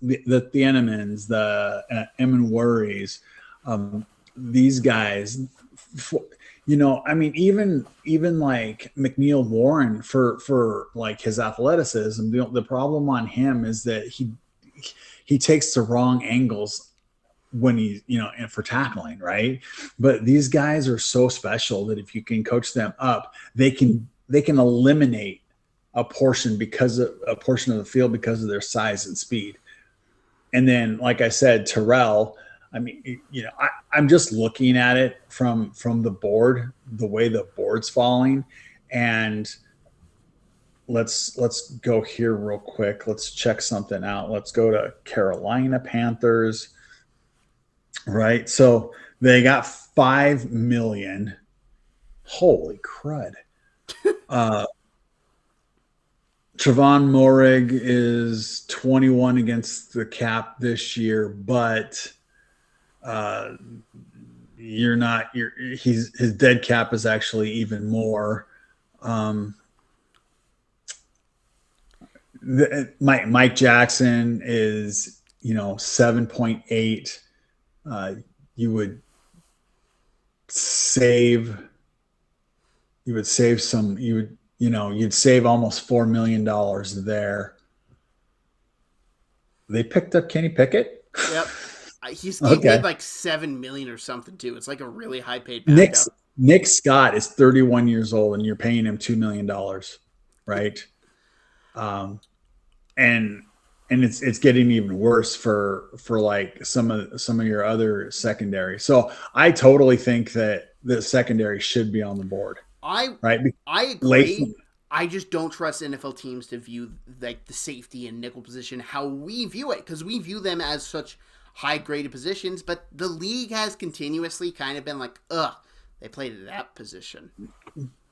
Thienemans, the Emin Worries, these guys, I mean, even like McNeil Warren for like his athleticism, the problem on him is that he takes the wrong angles when he's, and for tackling, right? But these guys are so special that if you can coach them up, they can eliminate a portion of the field because of their size and speed. And then, like I said, Terrell, I mean, I'm just looking at it from the board, the way the board's falling. And let's go here real quick. Let's check something out. Let's go to Carolina Panthers. Right. So they got 5 million. Holy crud. Trevon Moehrig is 21 against the cap this year, but his dead cap is actually even more. Mike Jackson is 7.8. You would save some, you'd save almost $4 million there. They picked up Kenny Pickett. Yep. He's getting paid like $7 million or something too. It's like a really high paid backup. Nick Scott is 31 years old and you're paying him $2 million. Right. And it's getting even worse for like some of your other secondary. So I totally think that the secondary should be on the board. I agree. Latham. I just don't trust NFL teams to view like the safety and nickel position how we view it, because we view them as such high graded positions, but the league has continuously kind of been like, they played at that position.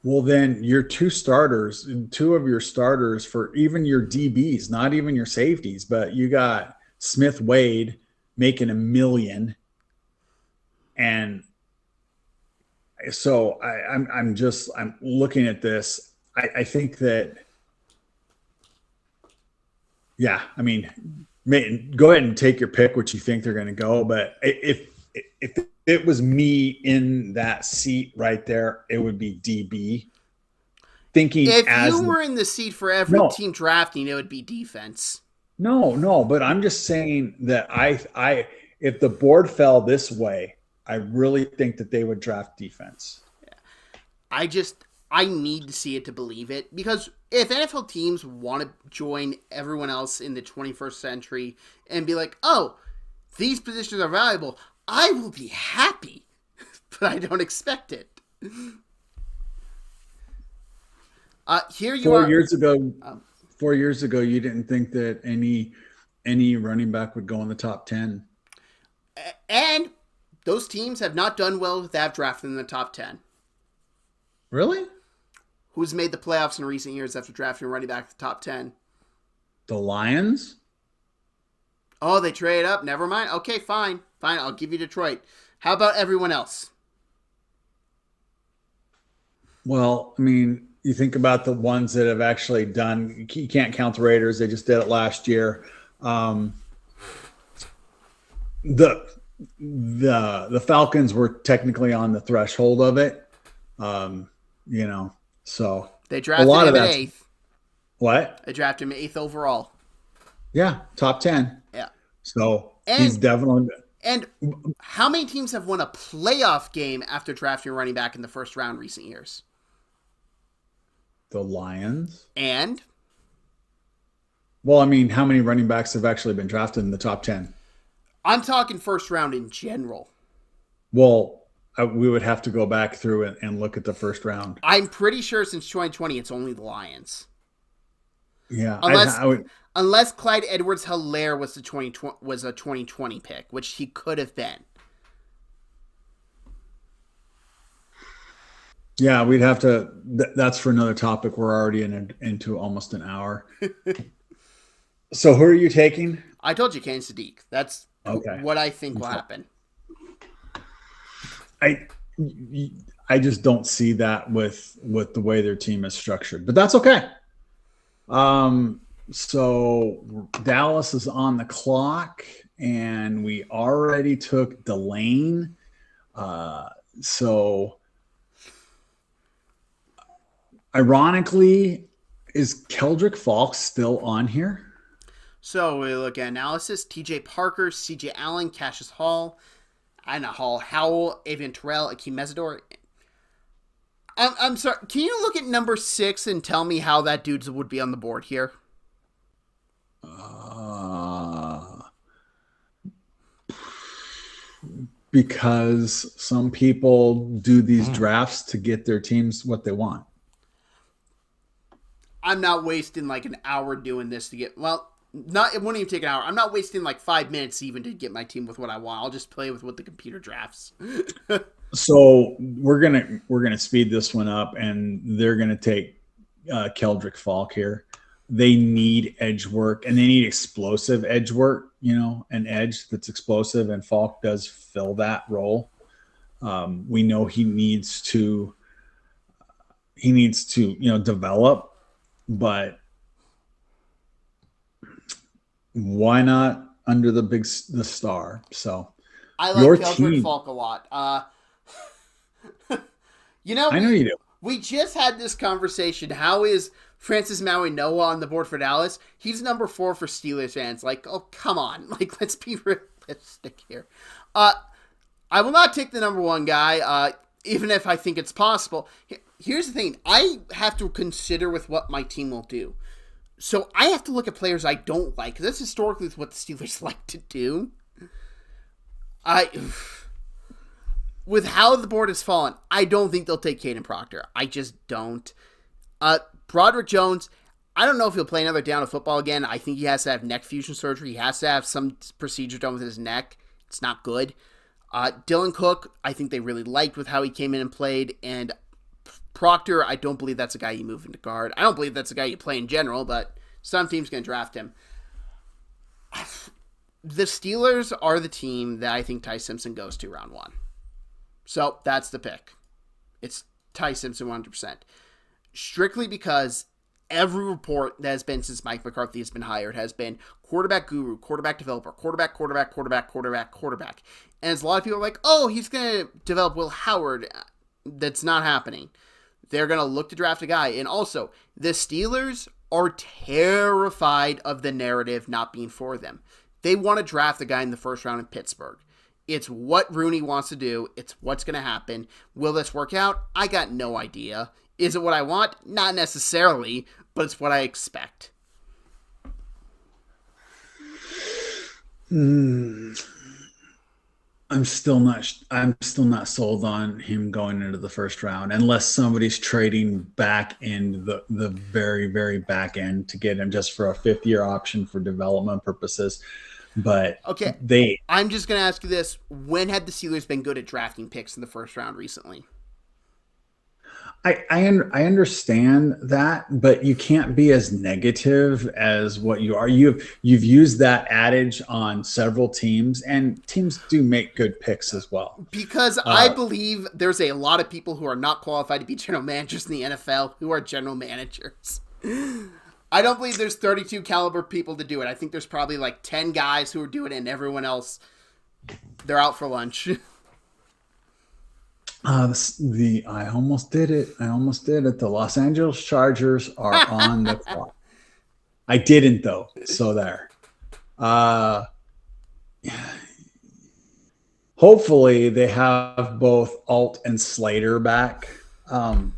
Well, then your two of your starters for even your DBs, not even your safeties, but you got Smith Wade making $1 million. And so I'm looking at this. I think that, yeah, I mean, go ahead and take your pick, what you think they're going to go. But if it was me in that seat right there, it would be DB. Thinking if you were in the seat for every team drafting, it would be defense. No, but I'm just saying that if the board fell this way, I really think that they would draft defense. Yeah. I need to see it to believe it, because if NFL teams want to join everyone else in the 21st century and be like, oh, these positions are valuable, I will be happy, but I don't expect it. Here you are. 4 years ago, 4 years ago, you didn't think that any running back would go in the top 10. And those teams have not done well with that drafted in the top 10. Really? Who's made the playoffs in recent years after drafting a running back in the top 10? The Lions? Oh, they trade up. Never mind. Okay, fine. Fine, I'll give you Detroit. How about everyone else? Well, I mean, you think about the ones that have actually done. You can't count the Raiders; they just did it last year. The Falcons were technically on the threshold of it. So they drafted him at 8th. What? They drafted him 8th overall. Yeah, top 10. Yeah. So he's definitely. And how many teams have won a playoff game after drafting a running back in the first round recent years? The Lions. And? Well, I mean, how many running backs have actually been drafted in the top 10? I'm talking first round in general. Well, we would have to go back through and look at the first round. I'm pretty sure since 2020, it's only the Lions. Yeah. Unless Clyde Edwards-Helaire was a 2020 pick, which he could have been. Yeah, we'd have to. That's for another topic. We're already into almost an hour. So who are you taking? I told you, Kane Sadiq. That's what I think will happen. I just don't see that with the way their team is structured, but that's okay. So Dallas is on the clock, and we already took Delane. So ironically, is Keldrick Falk still on here? So we look at analysis. TJ Parker, CJ Allen, Cassius Hall, Howell, Avian Terrell, Akeem Mesidor. I'm sorry. Can you look at number 6 and tell me how that dude would be on the board here? Because some people do these drafts to get their teams what they want. I'm not wasting like an hour doing this to get, it wouldn't even take an hour. I'm not wasting like 5 minutes even to get my team with what I want. I'll just play with what the computer drafts. So we're gonna speed this one up, and they're gonna take Keldrick Falk here. They need edge work, and they need explosive edge work. An edge that's explosive, and Falk does fill that role. We know he needs to develop, but why not under the star? So I like Keldrick Falk a lot. I know you do. We just had this conversation. How is Francis Maui Noah on the board for Dallas? He's number 4 for Steelers fans. Like, oh, come on. Like, let's be realistic here. I will not take the number 1 guy, even if I think it's possible. Here's the thing. I have to consider with what my team will do. So I have to look at players I don't like, because that's historically what the Steelers like to do. With how the board has fallen, I don't think they'll take Caden Proctor. I just don't. Broderick Jones, I don't know if he'll play another down of football again. I think he has to have neck fusion surgery. He has to have some procedure done with his neck. It's not good. Dylan Cook, I think they really liked with how he came in and played. And Proctor, I don't believe that's a guy you move into guard. I don't believe that's a guy you play in general, but some team's going to draft him. The Steelers are the team that I think Ty Simpson goes to round 1. So that's the pick. It's Ty Simpson 100%. Strictly because every report that has been since Mike McCarthy has been hired has been quarterback guru, quarterback developer, quarterback. And as a lot of people are like, oh, he's going to develop Will Howard. That's not happening. They're going to look to draft a guy. And also, the Steelers are terrified of the narrative not being for them. They want to draft a guy in the first round in Pittsburgh. It's what Rooney wants to do. It's what's going to happen. Will this work out? I got no idea. Is it what I want? Not necessarily, but it's what I expect. I'm still not sold on him going into the first round unless somebody's trading back in the very, very back end to get him just for a 5th year option for development purposes. But Okay, they I'm just gonna ask you this: when have the Steelers been good at drafting picks in the first round recently? I understand that, but you can't be as negative as what you are. You've used that adage on several teams, and teams do make good picks as well. Because I Uh, believe there's a lot of people who are not qualified to be general managers in the NFL who are general managers. I don't believe there's 32 caliber people to do it. I think there's probably like 10 guys who are doing it, and everyone else they're out for lunch. I almost did it. I almost did it. The Los Angeles Chargers are on the clock. I didn't though, so there. Uh, Hopefully they have both Alt and Slater back. Um,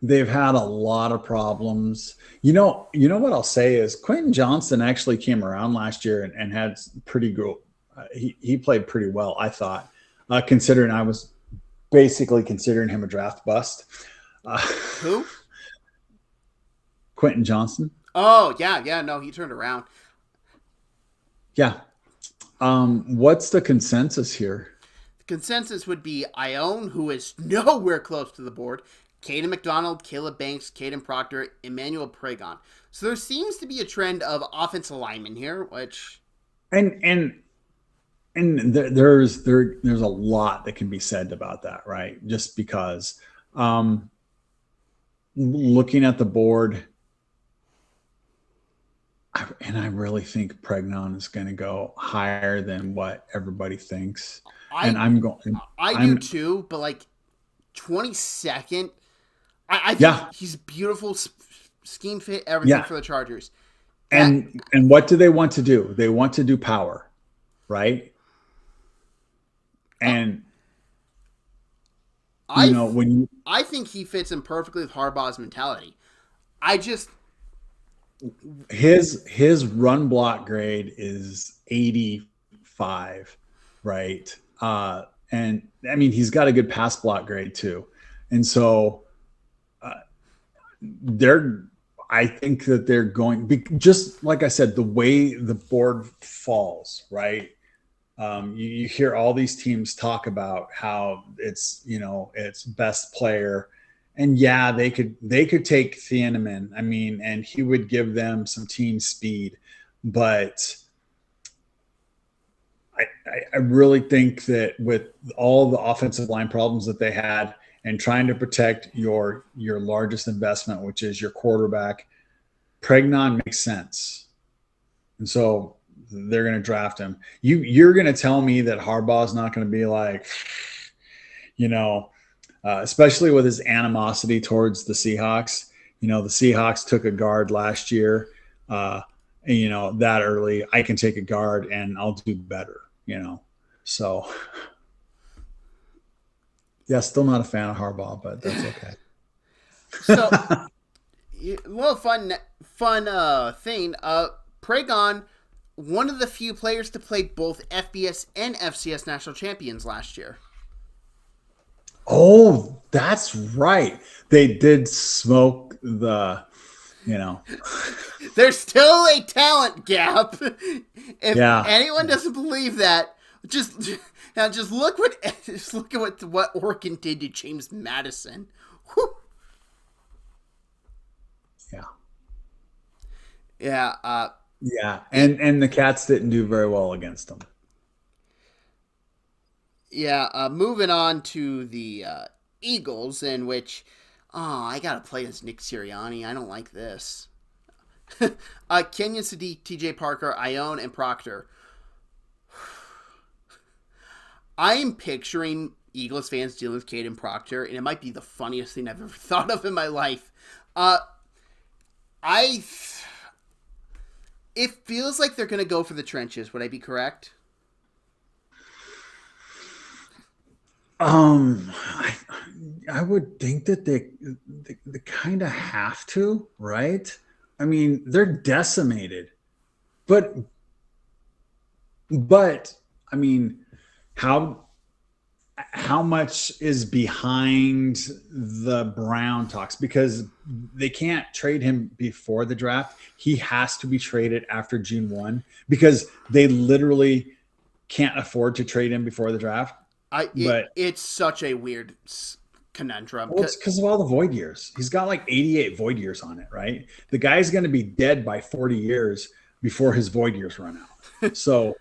they've had a lot of problems. You know what I'll say is Quentin Johnson actually came around last year and had pretty good. He played pretty well, I thought, considering I was basically considering him a draft bust. Uh, Who? Quentin Johnson, Oh, yeah, yeah, no, he turned around. yeah. What's the consensus here? The consensus would be Ione, who is nowhere close to the board, Caden McDonald, Caleb Banks, Caden Proctor, Emmanuel Pragon. So there seems to be a trend of offensive linemen here, which And and there's a lot that can be said about that, right? Just because um, looking at the board, I really think Pregnon is going to go higher than what everybody thinks, and I I'm going. I do I'm too, but like 22nd, I think Yeah, he's beautiful scheme fit, everything yeah. for the Chargers. That And what do they want to do? They want to do power, right? uh, And I when you I think he fits in perfectly with Harbaugh's mentality. I just his run block grade is 85, right? And I mean he's got a good pass block grade too, and so uh, they're. I think that they're going just like I said, the way the board falls, right? You hear all these teams talk about how it's best player, and yeah, they could take Thieneman. I mean, and he would give them some team speed, but I really think that with all the offensive line problems that they had and trying to protect your largest investment, which is your quarterback, Pregnon makes sense. And so they're going to draft him. You're going to tell me that Harbaugh's not going to be like, you know, especially with his animosity towards the Seahawks. The Seahawks took a guard last year. And, that early, I can take a guard and I'll do better. So yeah, still not a fan of Harbaugh, but that's okay. so a little fun thing. Pragon, one of the few players to play both FBS and FCS national champions last year. Oh, that's right. They did smoke the, you know, There's still a talent gap. If yeah, anyone doesn't believe that, just now just look at what Oregon did to James Madison. Whew. yeah, Yeah, yeah. And the Cats didn't do very well against them. yeah. Moving on to the Eagles, in which, oh, I gotta play as Nick Sirianni. I don't like this. Kenyon Sadiq, T.J. Parker, Ione, and Proctor. I am picturing Eagles fans dealing with Caden Proctor, and it might be the funniest thing I've ever thought of in my life. Uh, I. It feels like they're gonna go for the trenches. Would I be correct? I would think that they kind of have to, right? I mean, they're decimated, but But I mean, how how much is behind the Brown talks? Because they can't trade him before the draft. He has to be traded after June 1 because they literally can't afford to trade him before the draft. But It's such a weird conundrum. well, it's because of all the void years. He's got like 88 void years on it, right? The guy's going to be dead by 40 years before his void years run out. So,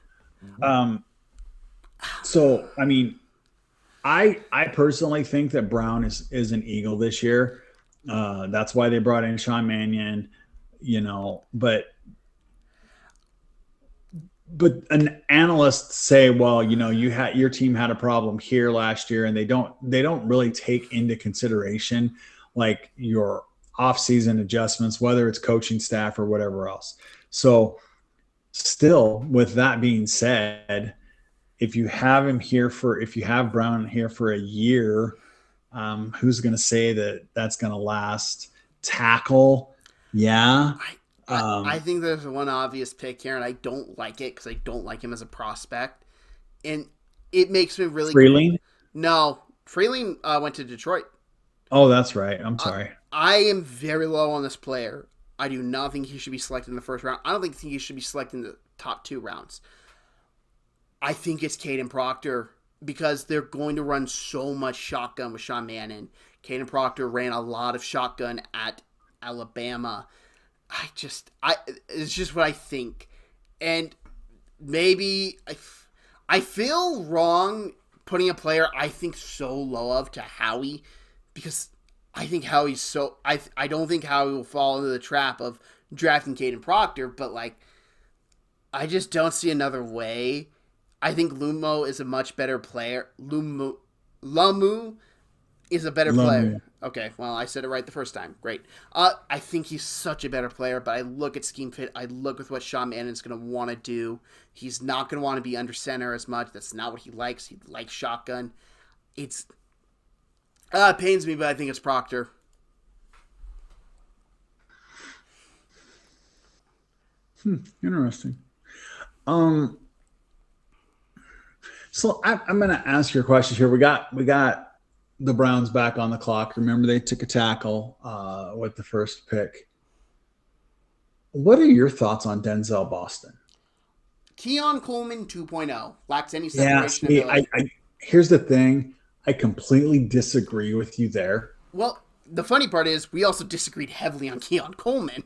um, I mean, I personally think that Brown is an Eagle this year. That's why they brought in Sean Mannion, but an analyst say, well, your team had a problem here last year, and they don't really take into consideration like your off-season adjustments, whether it's coaching staff or whatever else. So still, with that being said, if you have Brown here for a year, who's going to say that that's going to last? Tackle, yeah. I think there's one obvious pick here, and I don't like it because I don't like him as a prospect, and it makes me really. Freeling? No, Freeling went to Detroit. Oh, that's right. I'm sorry. I am very low on this player. I do not think he should be selected in the first round. I don't think he should be selected in the top 2 rounds. I think it's Caden Proctor because they're going to run so much shotgun with Sean Mannion. Caden Proctor ran a lot of shotgun at Alabama. It's just what I think. And maybe I feel wrong putting a player I think so low of to Howie because I think Howie's so I don't think Howie will fall into the trap of drafting Caden Proctor, but like I just don't see another way. I think Lumo is a much better player. Lamu is a better player. Okay, well, I said it right the first time. Great. I think he's such a better player, but I look at scheme fit. I look with what Sean Mannon's going to want to do. He's not going to want to be under center as much. That's not what he likes. He likes shotgun. It pains me, but I think it's Proctor. Interesting. So I'm going to ask you a question here. We got the Browns back on the clock. Remember, they took a tackle with the first pick. What are your thoughts on Denzel Boston? Keon Coleman 2.0 lacks any separation ability. Here's the thing. I completely disagree with you there. Well, the funny part is we also disagreed heavily on Keon Coleman.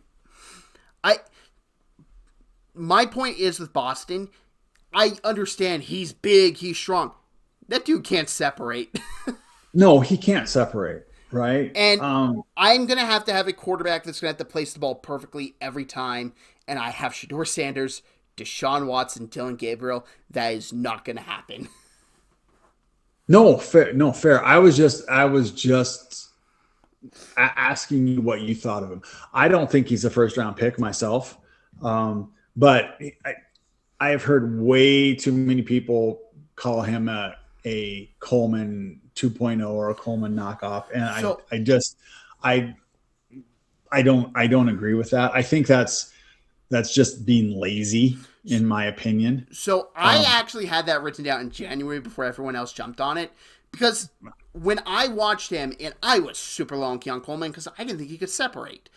My point is with Boston, I understand he's big, he's strong. That dude can't separate. No, he can't separate, right? And I'm going to have a quarterback that's going to have to place the ball perfectly every time. And I have Shedeur Sanders, Deshaun Watson, Dylan Gabriel. That is not going to happen. No, fair. I was just asking you what you thought of him. I don't think he's a first-round pick myself, but I have heard way too many people call him a Coleman 2.0 or a Coleman knockoff, and I don't agree with that. I think that's just being lazy, in my opinion. So I actually had that written down in January before everyone else jumped on it, because when I watched him, and I was super low on Keon Coleman because I didn't think he could separate.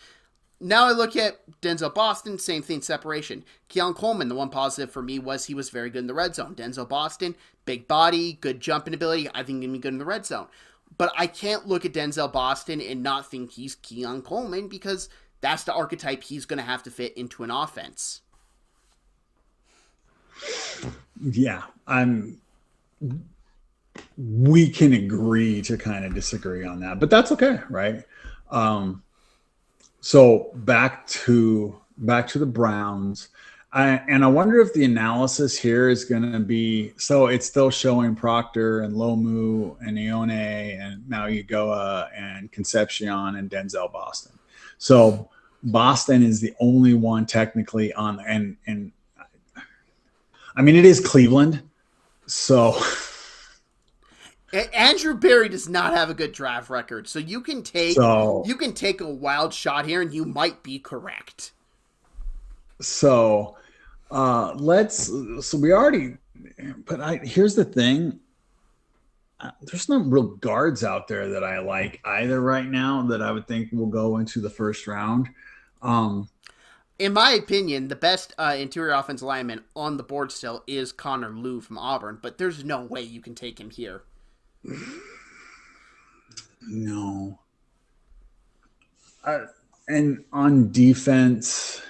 Now I look at Denzel Boston, same thing, separation. Keon Coleman, the one positive for me was he was very good in the red zone. Denzel Boston, big body, good jumping ability. I think he'd be good in the red zone. But I can't look at Denzel Boston and not think he's Keon Coleman because that's the archetype he's going to have to fit into an offense. Yeah, we can agree to kind of disagree on that, but that's okay, right? So back to the Browns. I wonder if the analysis here is going to be, so it's still showing Proctor and Lomu and Ione and now Yagoa and Concepcion and Denzel Boston. So Boston is the only one technically on, and I mean, it is Cleveland. So Andrew Berry does not have a good draft record. So you can take a wild shot here and you might be correct. So Let's. So we already. But here's the thing. There's no real guards out there that I like either right now that I would think will go into the first round. Um, In my opinion, the best interior offensive lineman on the board still is Connor Liu from Auburn, but there's no way you can take him here. no. And on defense,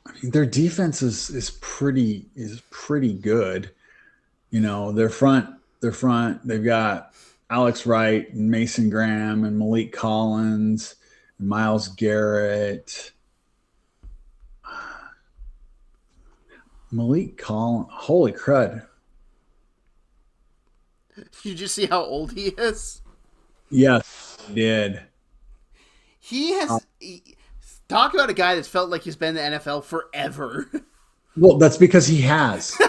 I mean, their defense is pretty good. You know, their front, they've got Alex Wright and Mason Graham and Malik Collins and Miles Garrett. Malik Collins, holy crud. You just see how old he is? Yes, I did. He has. Talk about a guy that's felt like he's been in the NFL forever. Well, that's because he has.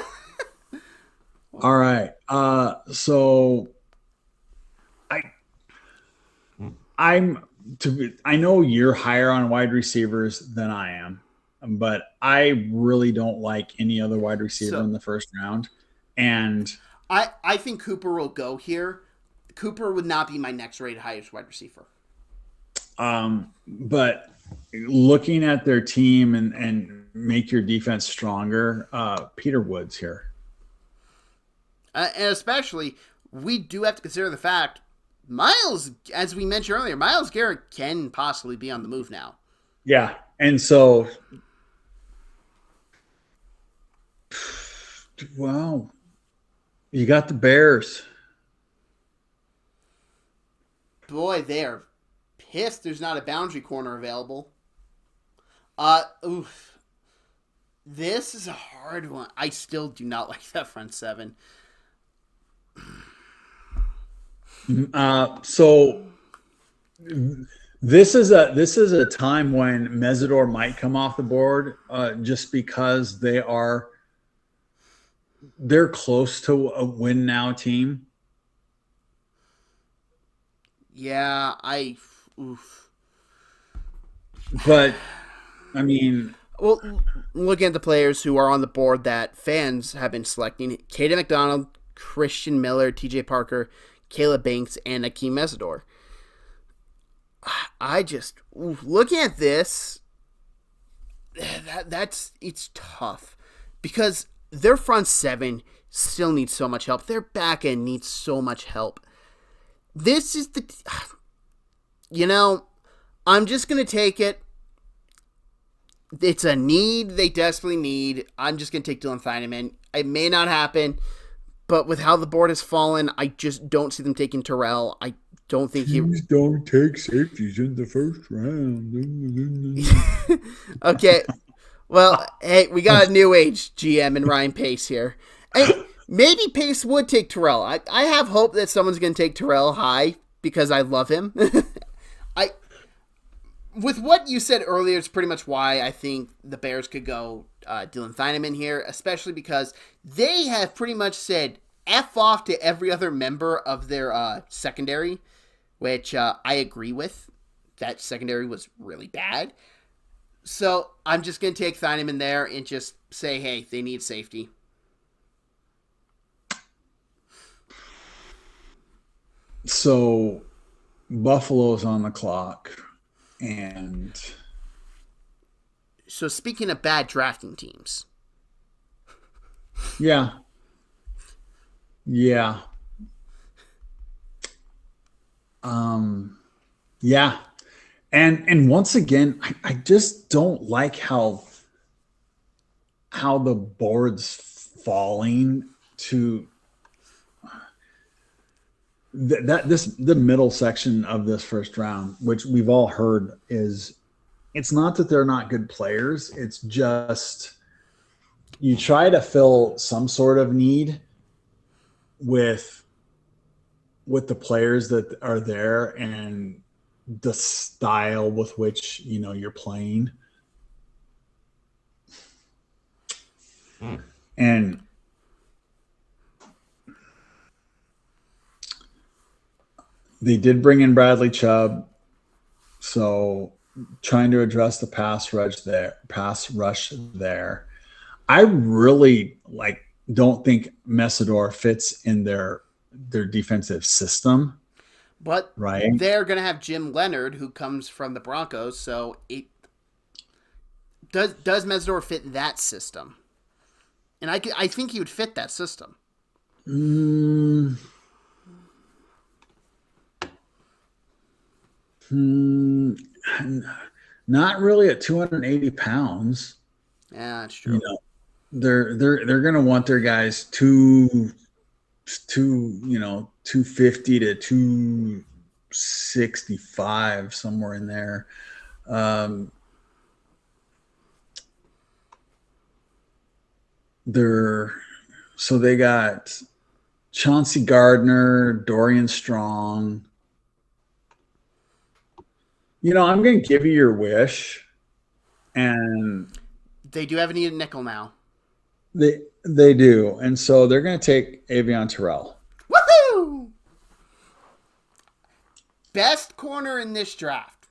All right. So I I'm I know you're higher on wide receivers than I am, but I really don't like any other wide receiver So in the first round. And I think Cooper will go here. Cooper would not be my next rated highest wide receiver. but looking at their team and make your defense stronger, Peter Woods here. And especially, we do have to consider the fact Miles, as we mentioned earlier, Miles Garrett can possibly be on the move now. Yeah. And so, wow, you got the Bears. Boy, they are pissed there's not a boundary corner available. Oof. This is a hard one. I still do not like that front seven. So this is a time when Mesidor might come off the board, just because they're close to a win now team. Yeah, oof. But I mean, Well, looking at the players who are on the board that fans have been selecting: Kaden McDonald, Christian Miller, T.J. Parker, Caleb Banks, and Akeem Mesidor. Looking at this, it's tough because their front seven still needs so much help. Their back end needs so much help. This is I'm just gonna take it. It's a need they desperately need. I'm just gonna take Dylan Thieneman. It may not happen, but with how the board has fallen, I just don't see them taking Terrell. I don't think teams don't take safeties in the first round. Okay, well, hey, we got a new age GM and Ryan Pace here. Hey, maybe Pace would take Terrell. I have hope that someone's going to take Terrell high because I love him. I, with what you said earlier, it's pretty much why I think the Bears could go Dylan Thieneman here, especially because they have pretty much said F off to every other member of their secondary, which I agree with. That secondary was really bad. So I'm just going to take Thieneman there and just say, hey, they need safety. So Buffalo's on the clock, and So speaking of bad drafting teams, yeah, yeah, yeah, and once again, I just don't like how the board's falling to the middle section of this first round, which we've all heard is, it's not that they're not good players. It's just you try to fill some sort of need with the players that are there and the style with which you're playing. And they did bring in Bradley Chubb, so trying to address the pass rush there. I really don't think Messidor fits in their defensive system, But right? they're going to have Jim Leonard, who comes from the Broncos. So does Mesdor fit that system? And I think he would fit that system. Mm, hmm, not really at 280 pounds. Yeah, that's You true. know, they're gonna want their guys two 250 to 265, somewhere in there. Um, they're so they got Chauncey Gardner, Dorian Strong. I'm going to give you your wish, and They do have a needed nickel now. they do, and so they're going to take Avion Terrell. Woohoo! Best corner in this draft.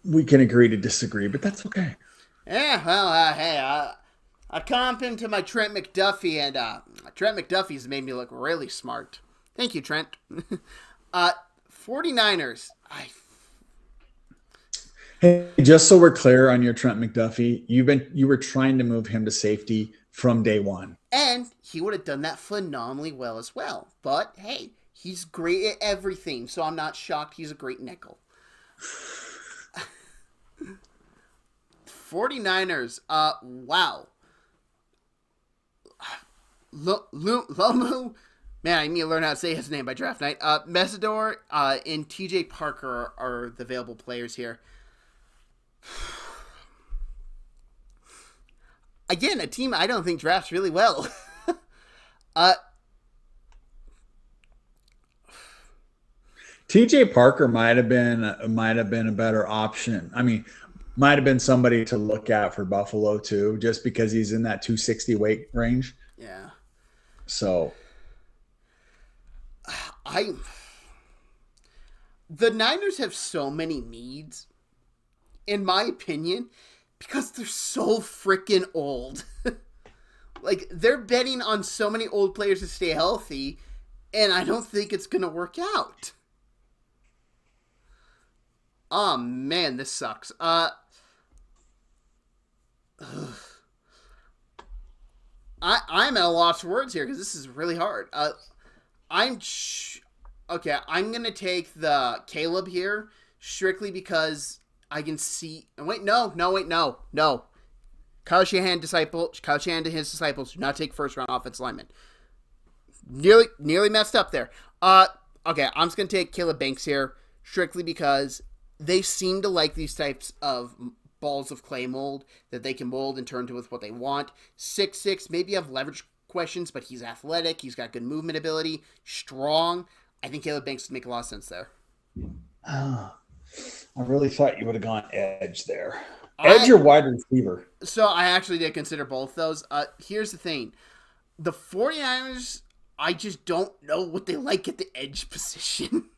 We can agree to disagree, but that's okay. Yeah, well, hey, I comp him to my Trent McDuffie, and Trent McDuffie's made me look really smart. Thank you, Trent. 49ers. Hey, just so we're clear on your Trent McDuffie, you were trying to move him to safety from day one. And he would have done that phenomenally well as well. But hey, he's great at everything, so I'm not shocked he's a great nickel. 49ers. Wow. Lomu. Man, I need to learn how to say his name by draft night. Mesidor and TJ Parker are the available players here. Again, a team I don't think drafts really well. uh, TJ Parker might have been a better option. I mean, might have been somebody to look at for Buffalo too, just because he's in that 260 weight range. yeah. So I the Niners have so many needs, in my opinion, because they're so freaking old. Like, they're betting on so many old players to stay healthy, and I don't think it's gonna work out. Oh man, this sucks. I'm at a loss for words here because this is really hard. I'm okay. I'm gonna take the Caleb here strictly because I can see. Wait, no. Kyle Shanahan and his disciples do not take first round offensive linemen. Nearly messed up there. Okay, I'm just gonna take Caleb Banks here strictly because they seem to like these types of balls of clay mold that they can mold and turn to with what they want. 6'6", maybe have leverage questions, but he's athletic. He's got good movement ability, strong. I think Caleb Banks would make a lot of sense there. I really thought you would have gone edge there. Edge I or wide receiver? So I actually did consider both those. Here's the thing. The 49ers, I just don't know what they like at the edge position.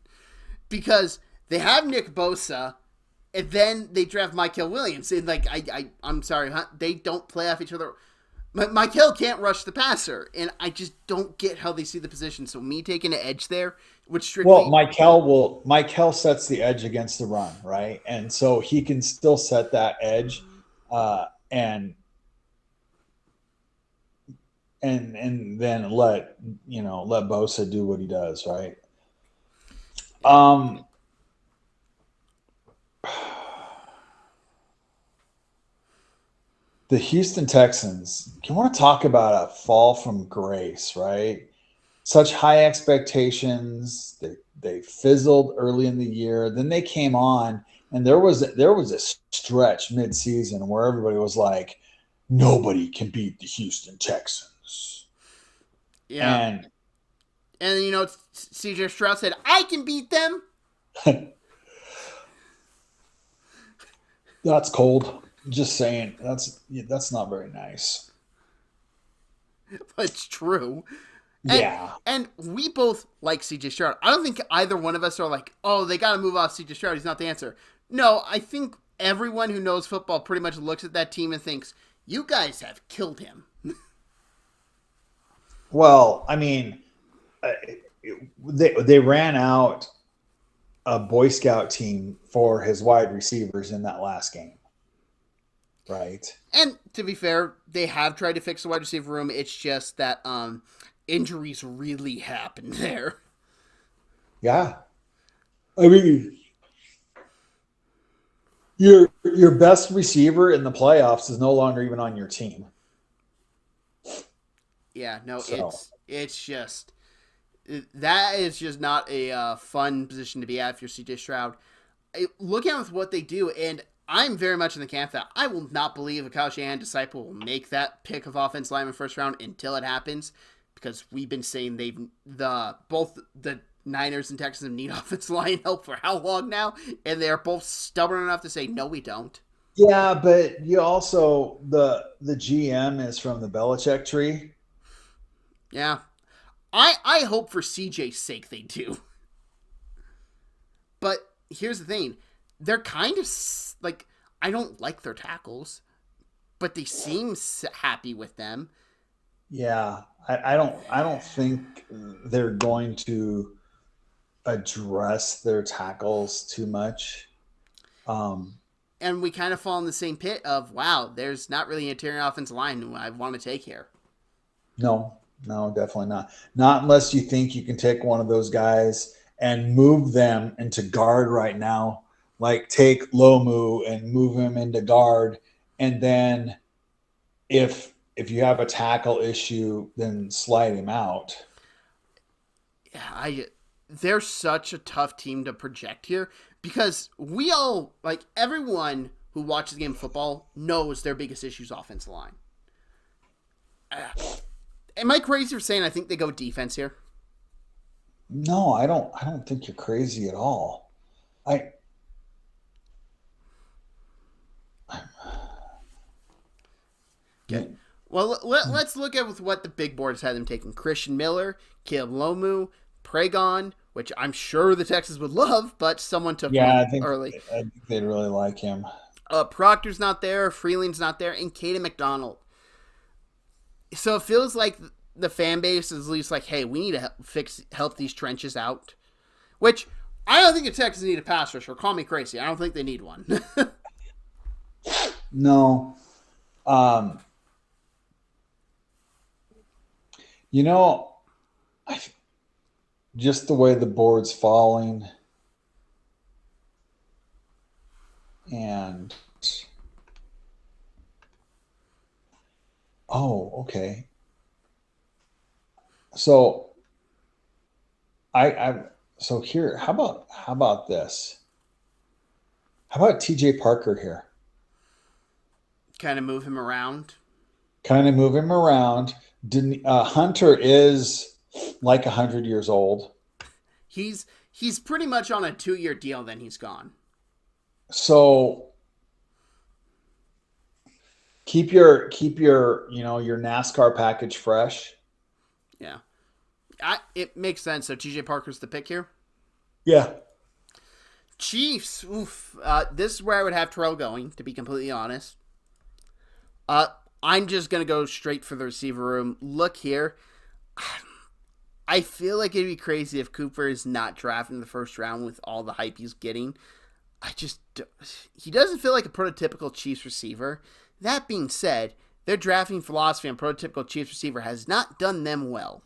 Because they have Nick Bosa, and then they draft Michael Williams. And I'm sorry, huh? They don't play off each other. Michael can't rush the passer, and I just don't get how they see the position. So me taking an edge there would strictly. Well, Michael sets the edge against the run, right? And so he can still set that edge, and then let Bosa do what he does, right? The Houston Texans, you want to talk about a fall from grace, right? Such high expectations. They fizzled early in the year. Then they came on, and there was a stretch mid-season where everybody was like, nobody can beat the Houston Texans. Yeah. And CJ Stroud said, I can beat them. That's cold. Just saying. That's not very nice. But it's true. And Yeah. and we both like CJ Stroud. I don't think either one of us are like, oh, they got to move off CJ Stroud. He's not the answer. No, I think everyone who knows football pretty much looks at that team and thinks, you guys have killed him. Well, I mean, uh, they ran out a Boy Scout team for his wide receivers in that last game, right? And to be fair, they have tried to fix the wide receiver room. It's just that injuries really happened there. Yeah. I mean, your best receiver in the playoffs is no longer even on your team. Yeah, no, So it's just that is just not a fun position to be at if you're CJ Stroud. Look at with what they do, and I'm very much in the camp that I will not believe a Kyle Shanahan disciple will make that pick of offense lineman first round until it happens, because we've been saying both the Niners and Texans need offensive line help for how long now, and they're both stubborn enough to say no, we don't. yeah, but you also the GM is from the Belichick tree. Yeah, I hope for CJ's sake they do. But here's the thing. They're kind of like, I don't like their tackles, but they seem happy with them. Yeah, I don't think they're going to address their tackles too much. Um, And we kind of fall in the same pit of, wow, there's not really an interior offensive line I want to take here. no, no, definitely not. Not unless you think you can take one of those guys and move them into guard right now. Like take Lomu and move him into guard, and then if you have a tackle issue, then slide him out. Yeah, they're such a tough team to project here because we all, like, everyone who watches the game of football knows their biggest issue is offensive line. Am I crazy for saying I think they go defense here? No, I don't think you're crazy at all. I Okay. Well, let's look at with what the big boards had them taking. Christian Miller, Caleb Lomu, Pregon, which I'm sure the Texans would love, but someone took yeah, one early. I think they'd really like him. Proctor's not there, Freeland's not there, and Caden McDonald. So it feels like the fan base is at least like, hey, we need to help these trenches out. Which, I don't think the Texans need a pass rusher. Call me crazy. I don't think they need one. No. Um, you know, I, just the way the board's falling, and oh, okay. So I so here, how about this? How about TJ Parker here? Kind of move him around. Kind of move him around. Hunter is like 100 years old, He's pretty much on a 2-year deal, then he's gone. so keep your your NASCAR package fresh. Yeah. It makes sense. So TJ Parker's the pick here. Yeah. Chiefs. Oof. This is where I would have Terrell going, to be completely honest. I'm just going to go straight for the receiver room. Look here. I feel like it'd be crazy if Cooper is not drafted in the first round with all the hype he's getting. He doesn't feel like a prototypical Chiefs receiver. That being said, their drafting philosophy on prototypical Chiefs receiver has not done them well.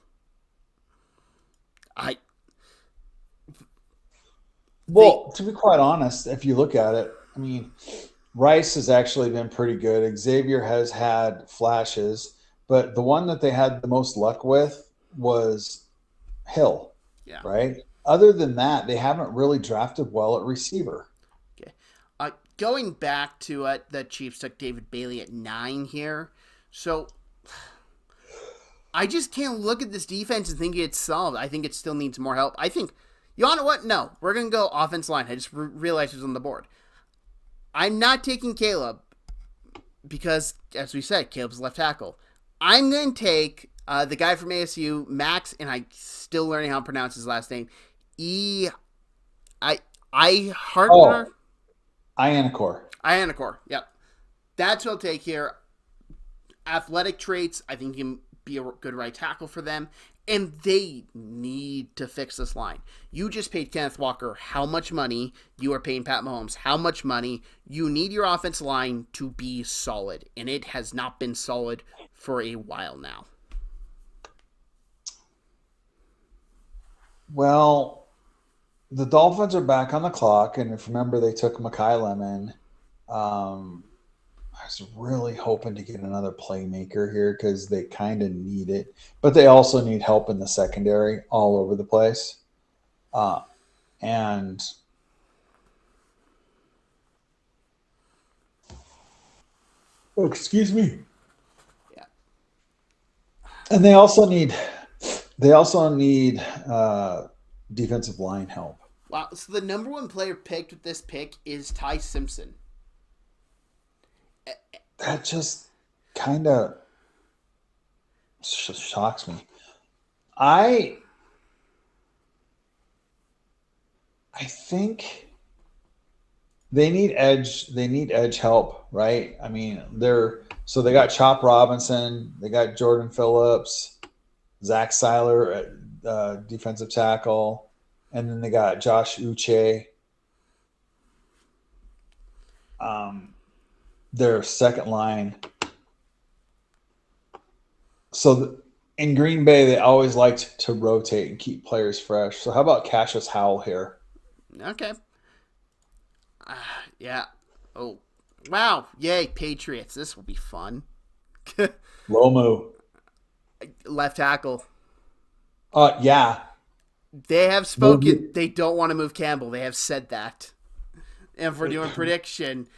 Well, to be quite honest, if you look at it, I mean, Rice has actually been pretty good. Xavier has had flashes, but the one that they had the most luck with was Hill, Yeah. right? Other than that, they haven't really drafted well at receiver. Okay. Going back to it, the Chiefs took David Bailey at 9 here. So I just can't look at this defense and think it's solved. I think it still needs more help. I think, you know what? No, we're going to go offense line. I just realized it was on the board. I'm not taking Caleb because, as we said, Caleb's left tackle. I'm going to take The guy from ASU, Max, and I still learning how to pronounce his last name. E I Hartner. Oh, Ionicor. Ianacor. Yep. That's what I'll take here. Athletic traits, I think he can be a good right tackle for them. And they need to fix this line. You just paid Kenneth Walker how much money? You are paying Pat Mahomes how much money? You need your offensive line to be solid. And it has not been solid for a while now. Well, the Dolphins are back on the clock, and if remember, they took Makai Lemon. I was really hoping to get another playmaker here because they kind of need it, but they also need help in the secondary all over the place. Uh, and oh, excuse me. Yeah. And they also need defensive line help. Wow. So the number one player picked with this pick is Ty Simpson. That just kind of shocks me. I I think they need edge. They need edge help, right? I mean, they got Chop Robinson, they got Jordan Phillips, Zach Seiler at defensive tackle, and then they got Josh Uche. Um, their second line. So in Green Bay, they always liked to rotate and keep players fresh. So how about Cassius Howell here? Okay. Yeah. Oh. Wow. Yay, Patriots. This will be fun. Lomu. Left tackle. Yeah. They have Move spoken. They don't want to move Campbell. They have said that. And if we're doing prediction,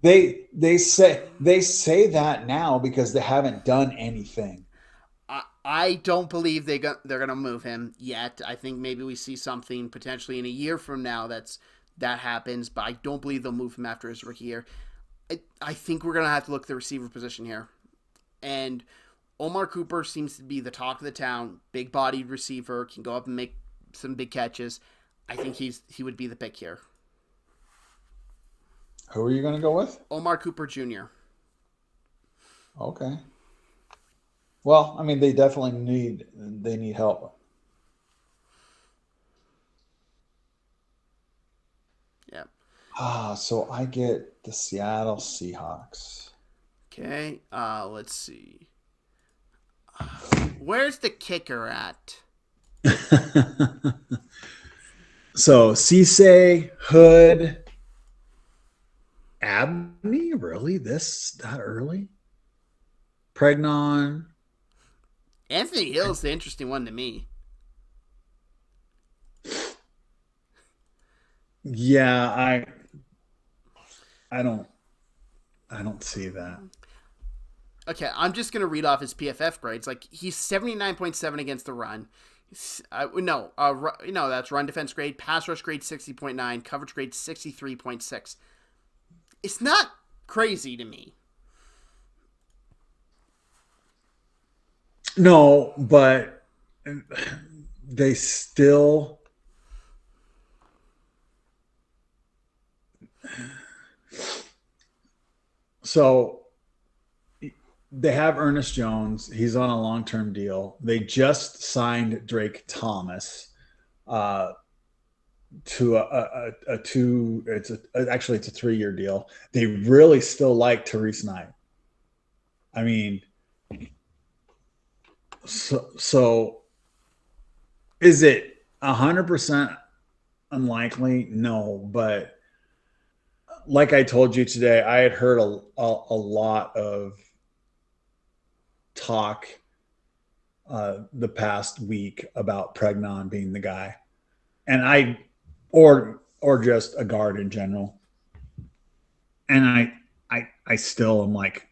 They say that now because they haven't done anything. I don't believe they're going to move him yet. I think maybe we see something potentially in a year from now that happens, but I don't believe they'll move him after his rookie year. I think we're going to have to look at the receiver position here. And Omar Cooper seems to be the talk of the town, big-bodied receiver, can go up and make some big catches. I think he would be the pick here. Who are you going to go with? Omar Cooper Jr. Okay. Well, I mean, they need help. Yeah. So I get the Seattle Seahawks. Okay. Let's see. Where's the kicker at? So Cisse, Hood, Abney, really? That early? Pregnon. Anthony Hill's the interesting one to me. Yeah, I don't see that. Okay, I'm just gonna read off his PFF grades. Like he's 79.7 against the run. No, that's run defense grade. Pass rush grade 60.9. Coverage grade 63.6. It's not crazy to me. No, but they still so they have Ernest Jones. He's on a long-term deal. They just signed Drake Thomas uh, to a two. It's a 3-year deal. They really still like Therese Knight. I mean, so is it 100% unlikely? No, but like I told you today, I had heard a lot of talk the past week about Pregnon being the guy, and or just a guard in general, and I still am like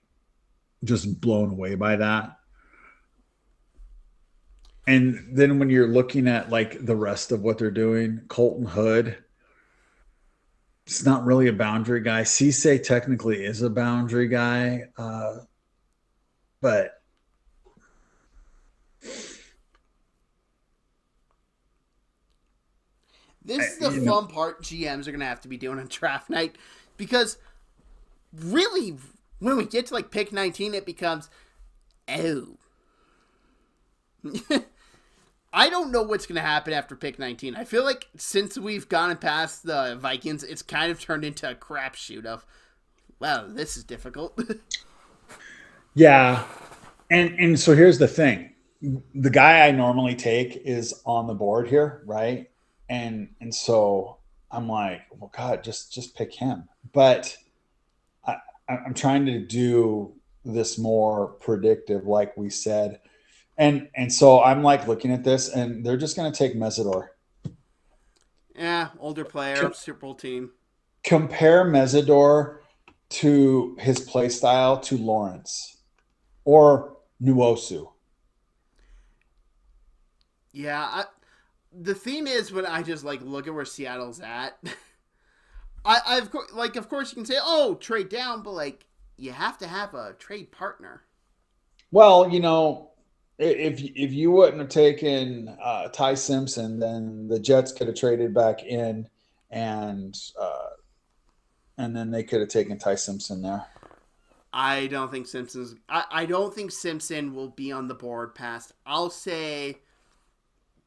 just blown away by that. And then when you're looking at like the rest of what they're doing, Colton Hood, it's not really a boundary guy. Cisse technically is a boundary guy, but This is the You know, fun part GMs are going to have to be doing on draft night because really, when we get to like pick 19, it becomes, oh. I don't know what's going to happen after pick 19. I feel like since we've gone past the Vikings, it's kind of turned into a crapshoot of, wow, this is difficult. yeah. And so here's the thing. The guy I normally take is on the board here, right? And so I'm like, well, God, just pick him. But I, I'm trying to do this more predictive, like we said. And so I'm like looking at this, and they're just going to take Mesidor. Yeah, older player, Com- Super Bowl team. Compare Mesidor to his play style to Lawrence or Nuosu. Yeah, the theme is when I just like look at where Seattle's at. of course you can say, oh, trade down, but like you have to have a trade partner. Well, if you wouldn't have taken Ty Simpson, then the Jets could have traded back in, and and then they could have taken Ty Simpson there. I don't think Simpson will be on the board past. I'll say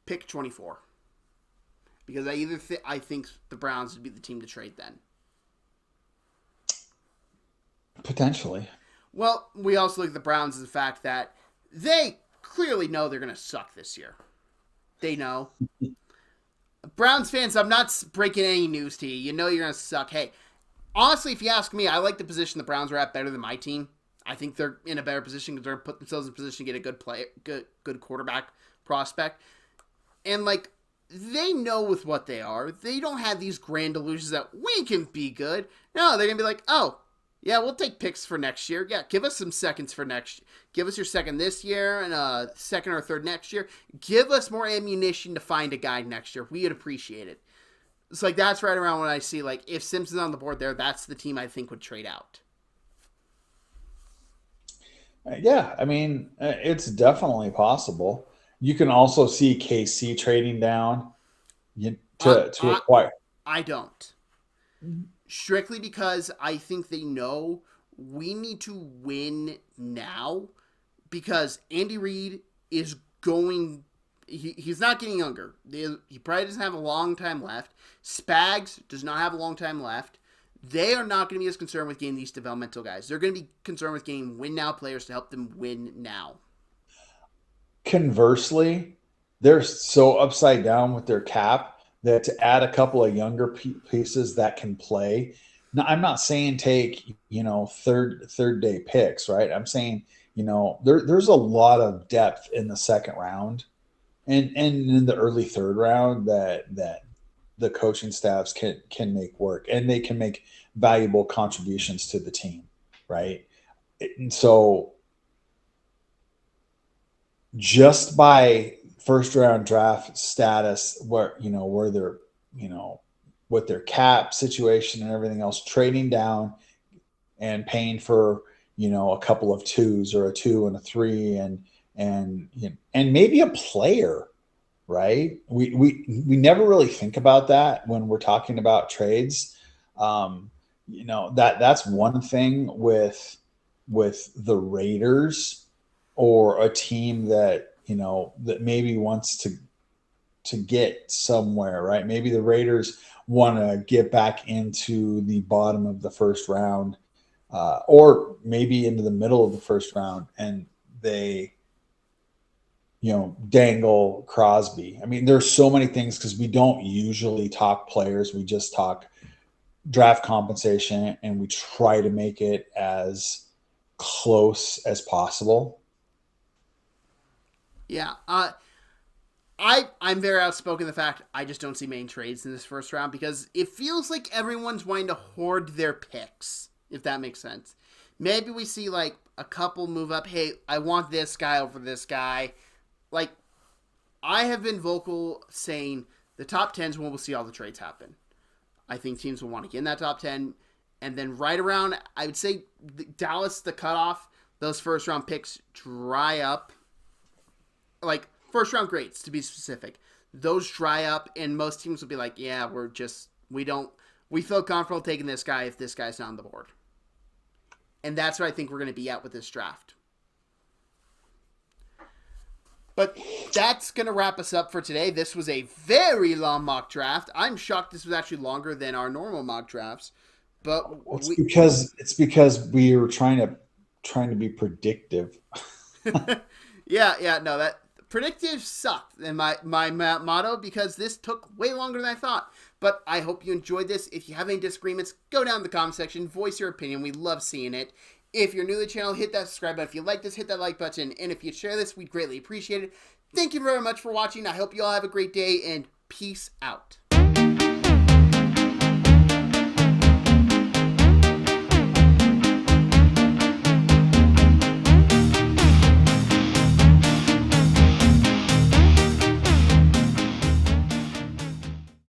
pick 24 because I think the Browns would be the team to trade then. Potentially. Well, we also look at the Browns as the fact that they clearly know they're going to suck this year. They know. Browns fans, I'm not breaking any news to you. You know you're going to suck. Hey, honestly, if you ask me, I like the position the Browns are at better than my team. I think they're in a better position because they're put themselves in a position to get a good quarterback prospect. And like they know with what they are, they don't have these grand illusions that we can be good. No, they're gonna be like, oh, yeah, we'll take picks for next year. Yeah, give us some seconds for next. Give us your second this year and a second or third next year. Give us more ammunition to find a guy next year. We'd appreciate it. It's like that's right around when I see like if Simpson's on the board there, that's the team I think would trade out. Yeah, I mean, it's definitely possible. You can also see KC trading down I to I acquire. I don't. Strictly because I think they know we need to win now because Andy Reid is going. He's not getting younger. He probably doesn't have a long time left. Spags does not have a long time left. They are not going to be as concerned with getting these developmental guys. They're going to be concerned with getting win now players to help them win now. Conversely, they're so upside down with their cap that to add a couple of younger pieces that can play. Now, I'm not saying take third day picks, right? I'm saying there's a lot of depth in the second round and in the early third round that the coaching staffs can make work, and they can make valuable contributions to the team, right? And so just by first round draft status, where they're you know with their cap situation and everything else, trading down and paying for a couple of twos or a two and a three, and maybe a player, right? We never really think about that when we're talking about trades. That's one thing with the Raiders or a team that maybe wants to get somewhere, right? Maybe the Raiders want to get back into the bottom of the first round, or maybe into the middle of the first round, and they dangle Crosby. I mean, there's so many things because we don't usually talk players. We just talk draft compensation, and we try to make it as close as possible. Yeah, I'm very outspoken. The fact I just don't see main trades in this first round because it feels like everyone's wanting to hoard their picks. If that makes sense, maybe we see like a couple move up. Hey, I want this guy over this guy. Like I have been vocal saying the top 10 is when we'll see all the trades happen. I think teams will want to get in that top 10, and then right around I would say Dallas the cutoff. Those first round picks dry up. like first round grades to be specific, those dry up, and most teams will be like, yeah, we feel comfortable taking this guy if this guy's not on the board. And that's what I think we're going to be at with this draft. But that's going to wrap us up for today. This was a very long mock draft. I'm shocked this was actually longer than our normal mock drafts. But it's because we were trying to be predictive. yeah, no, that predictive sucked in my motto, because this took way longer than I thought. But I hope you enjoyed this. If you have any disagreements, go down in the comment section, voice your opinion. We love seeing it. If you're new to the channel, hit that subscribe button. If you like this, hit that like button. And if you share this, we'd greatly appreciate it. Thank you very much for watching. I hope you all have a great day, and peace out.